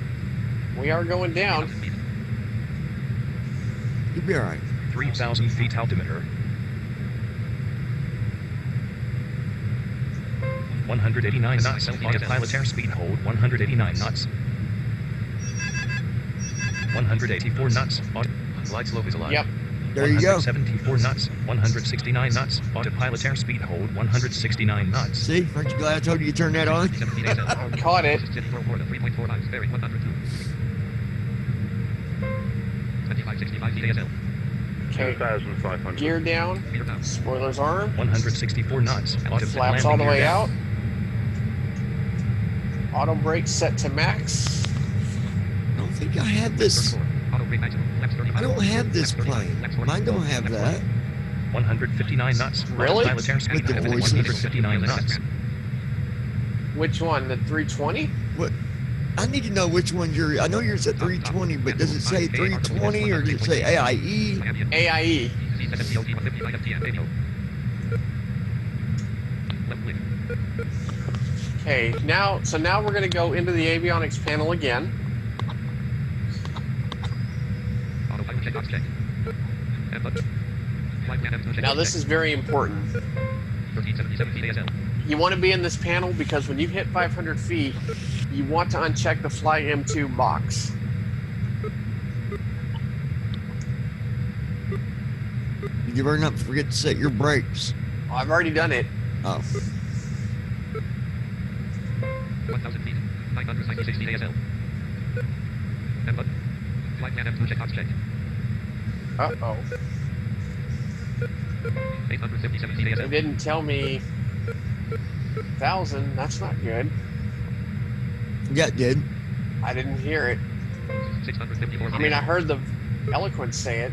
We are going down.
3000 feet.
You'll be all right.
3,000 feet altimeter. 189 knots. Autopilot airspeed hold 189 knots. 184 knots.
Glide slope is alive.
Yep.
There you go.
174 knots. 169 knots. Autopilot airspeed hold 169 knots.
See? Aren't you glad I told you to turn that on?
37 VASL.
I caught it.
Distance more than 3.4 miles bearing, 102. 2565 VASL.
Okay.
2,500.
Gear down.
Meter down.
Spoilers arm.
164 knots. Auto
Flaps
landing
all the
gear
way
down.
out. Auto brake set to max.
I don't think I had this.
Auto
I don't have this plane. Mine don't have that.
159 knots.
Really?
Pilot airspeed
With the
heading
voices.
159 knots.
Which one? The 320?
What? I need to know which one you're. I know yours at 320, but does it say 320 or does it say AIE?
AIE. Okay, now we're going to go into the avionics panel again. Now this is very important. You want to be in this panel because when you hit 500 feet, you want to uncheck the Fly M2 box.
You better not forget to set your brakes.
Oh, I've already done it.
Oh.
1,000 feet. 996 ASL. M button. Flight man M2 checkbox checked.
Uh-oh.
857 feet
It
ASL.
didn't tell me 1,000. That's not good.
Yeah, it did.
I didn't hear it.
654 feet.
I mean, I heard the eloquence say it.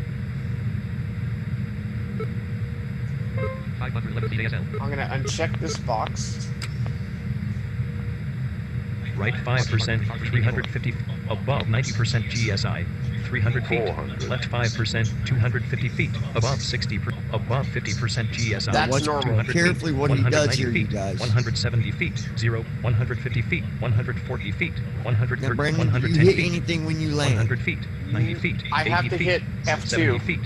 511 feet ASL.
I'm going to uncheck this box.
Right 5%, 350, above 90% GSI, 300 feet. Left 5%, 250 feet. Above 60, above 50% GSI.
That's
Watch
normal.
200 feet,
carefully what he does
190
here, you
feet,
guys.
170 feet, 0, 150 feet, 140 feet, 130,
Now, Brandon, do you
110
hit
feet,
anything when you land?
100 feet, 90 feet,
I
80
have to
feet,
hit
70
F2.
feet.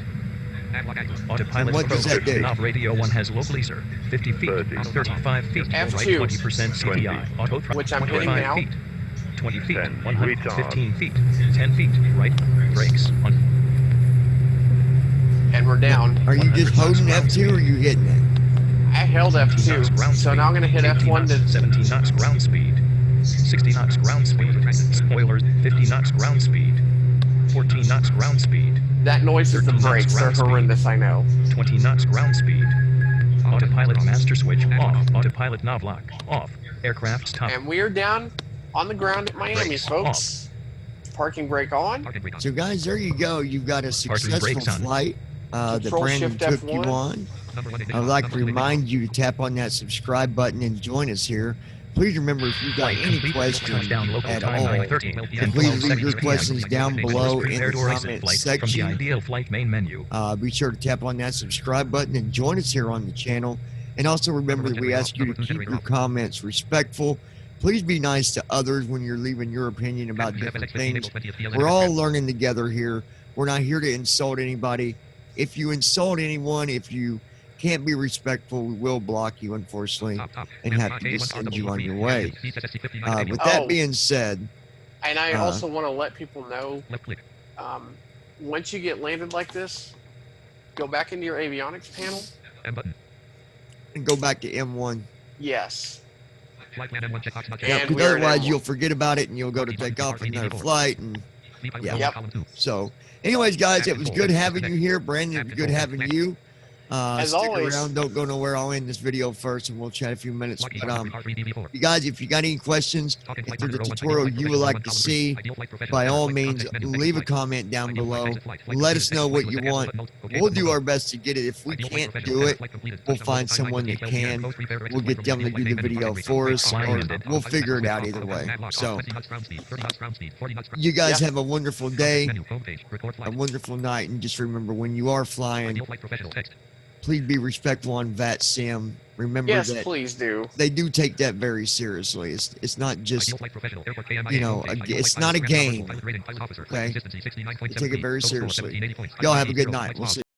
Nav lock active.
Autopilot
What does that do?
Nav Radio 1 has local laser, 50 feet, 35 feet, right
F2.
20% CDI, auto
Which I'm hitting
25
now.
feet, 20 feet, 115 feet, 10 feet, right, brakes, on,
And we're down.
Are you just holding F2 or are you hitting it?
I held
17 knots
F2.
ground
So
speed,
now I'm going to hit
18
F1
knots,
to...
17 knots ground speed, 60 knots ground speed, spoilers, 50 knots ground speed, 14 knots ground speed,
That noise is the
13 knots
brakes. They're
ground speed.
horrendous, I know.
20 knots ground speed, autopilot master switch off, autopilot nav lock off, aircraft's top.
And we are down on the ground at Miami,
Brakes
folks. Parking brake on.
Parking brake on.
So, guys, there you go. You've got a successful
brakes on.
flight that
Control
Brandon
Shift
took you
F1.
on.
Number one ignition
I would
off.
like to
Number two ignition
remind you to tap on that subscribe button and join us here. Please remember, if you've got
Flight
any
complete.
questions
Touchdown local
at
time
all,
9:13 and
please
12
leave
seconds
your
PM.
questions down below in the
Prepared or exit
comment
flight from the
section.
ideal flight main menu.
Be sure to tap on that subscribe button and join us here on the channel. And also remember that we ask you to keep your comments respectful. Please be nice to others when you're leaving your opinion about different things. We're all learning together here. We're not here to insult anybody. If you insult anyone, if you can't be respectful, we will block you, unfortunately, and have to just send you on your way. With that
Oh.
being said,
And I also want to let people know,
Left click.
once you get landed like this, go back into your avionics panel.
M button.
and go back to M1.
Yes.
Flight plan M1 checkbox not
And
checked.
Yeah, because
we are
otherwise
now-
you'll forget about it and you'll go to take off for another flight. And
Sleep pilot
Yeah.
one,
Yep.
column 2.
so, anyways, guys, it was good having you here, Brandon. It was good having you.
As
Stick
always.
around. Don't go nowhere. I'll end this video first, and we'll chat a few minutes.
Lucky
But
R3BB4.
you guys, if you got any questions,
Talking
if
flight
there's a
101,
tutorial
ideal
you
flight
would like
professional,
to
column
see,
three. Ideal flight professional,
by all
flight
means,
context menu,
leave a
exit flight.
comment down
Ideal flight,
below.
exit flight, flight
Let
control,
us know
exit
what
flight,
you
exit
want.
flight, okay,
We'll
button
do
below.
our best to get it. If we
Ideal flight
can't
professional,
do
exit
it,
flight completed.
we'll
Touchdown
find
local time
someone that
9:12
can.
Close repair, exit
We'll
flight
get them to
from
do the
Flight
video
main
for us,
Flight
or
landed.
we'll figure it out
Off,
either
off,
way.
nav lock,
So,
off, 20 knots ground speed, 30 knots ground speed, 40 knots ground
you guys
Yeah.
have a wonderful
speed.
day,
Menu, home page, record
a
flight.
wonderful night, and just remember, when you are flying,
Ideal flight professional text.
please be respectful on VatSim. Remember
Yes,
that
please do.
they do take that very seriously. It's not just,
Ideal flight professional, airport KMIA,
you know,
home page, ideal
it's
flight
not a
pilot, ground
game.
pilot rating, pilot officer,
Okay?
consistency, 69.7
They take it very
feet, total score,
seriously.
1780 points.
Y'all have a good
Zero,
night.
flight
We'll
log.
see.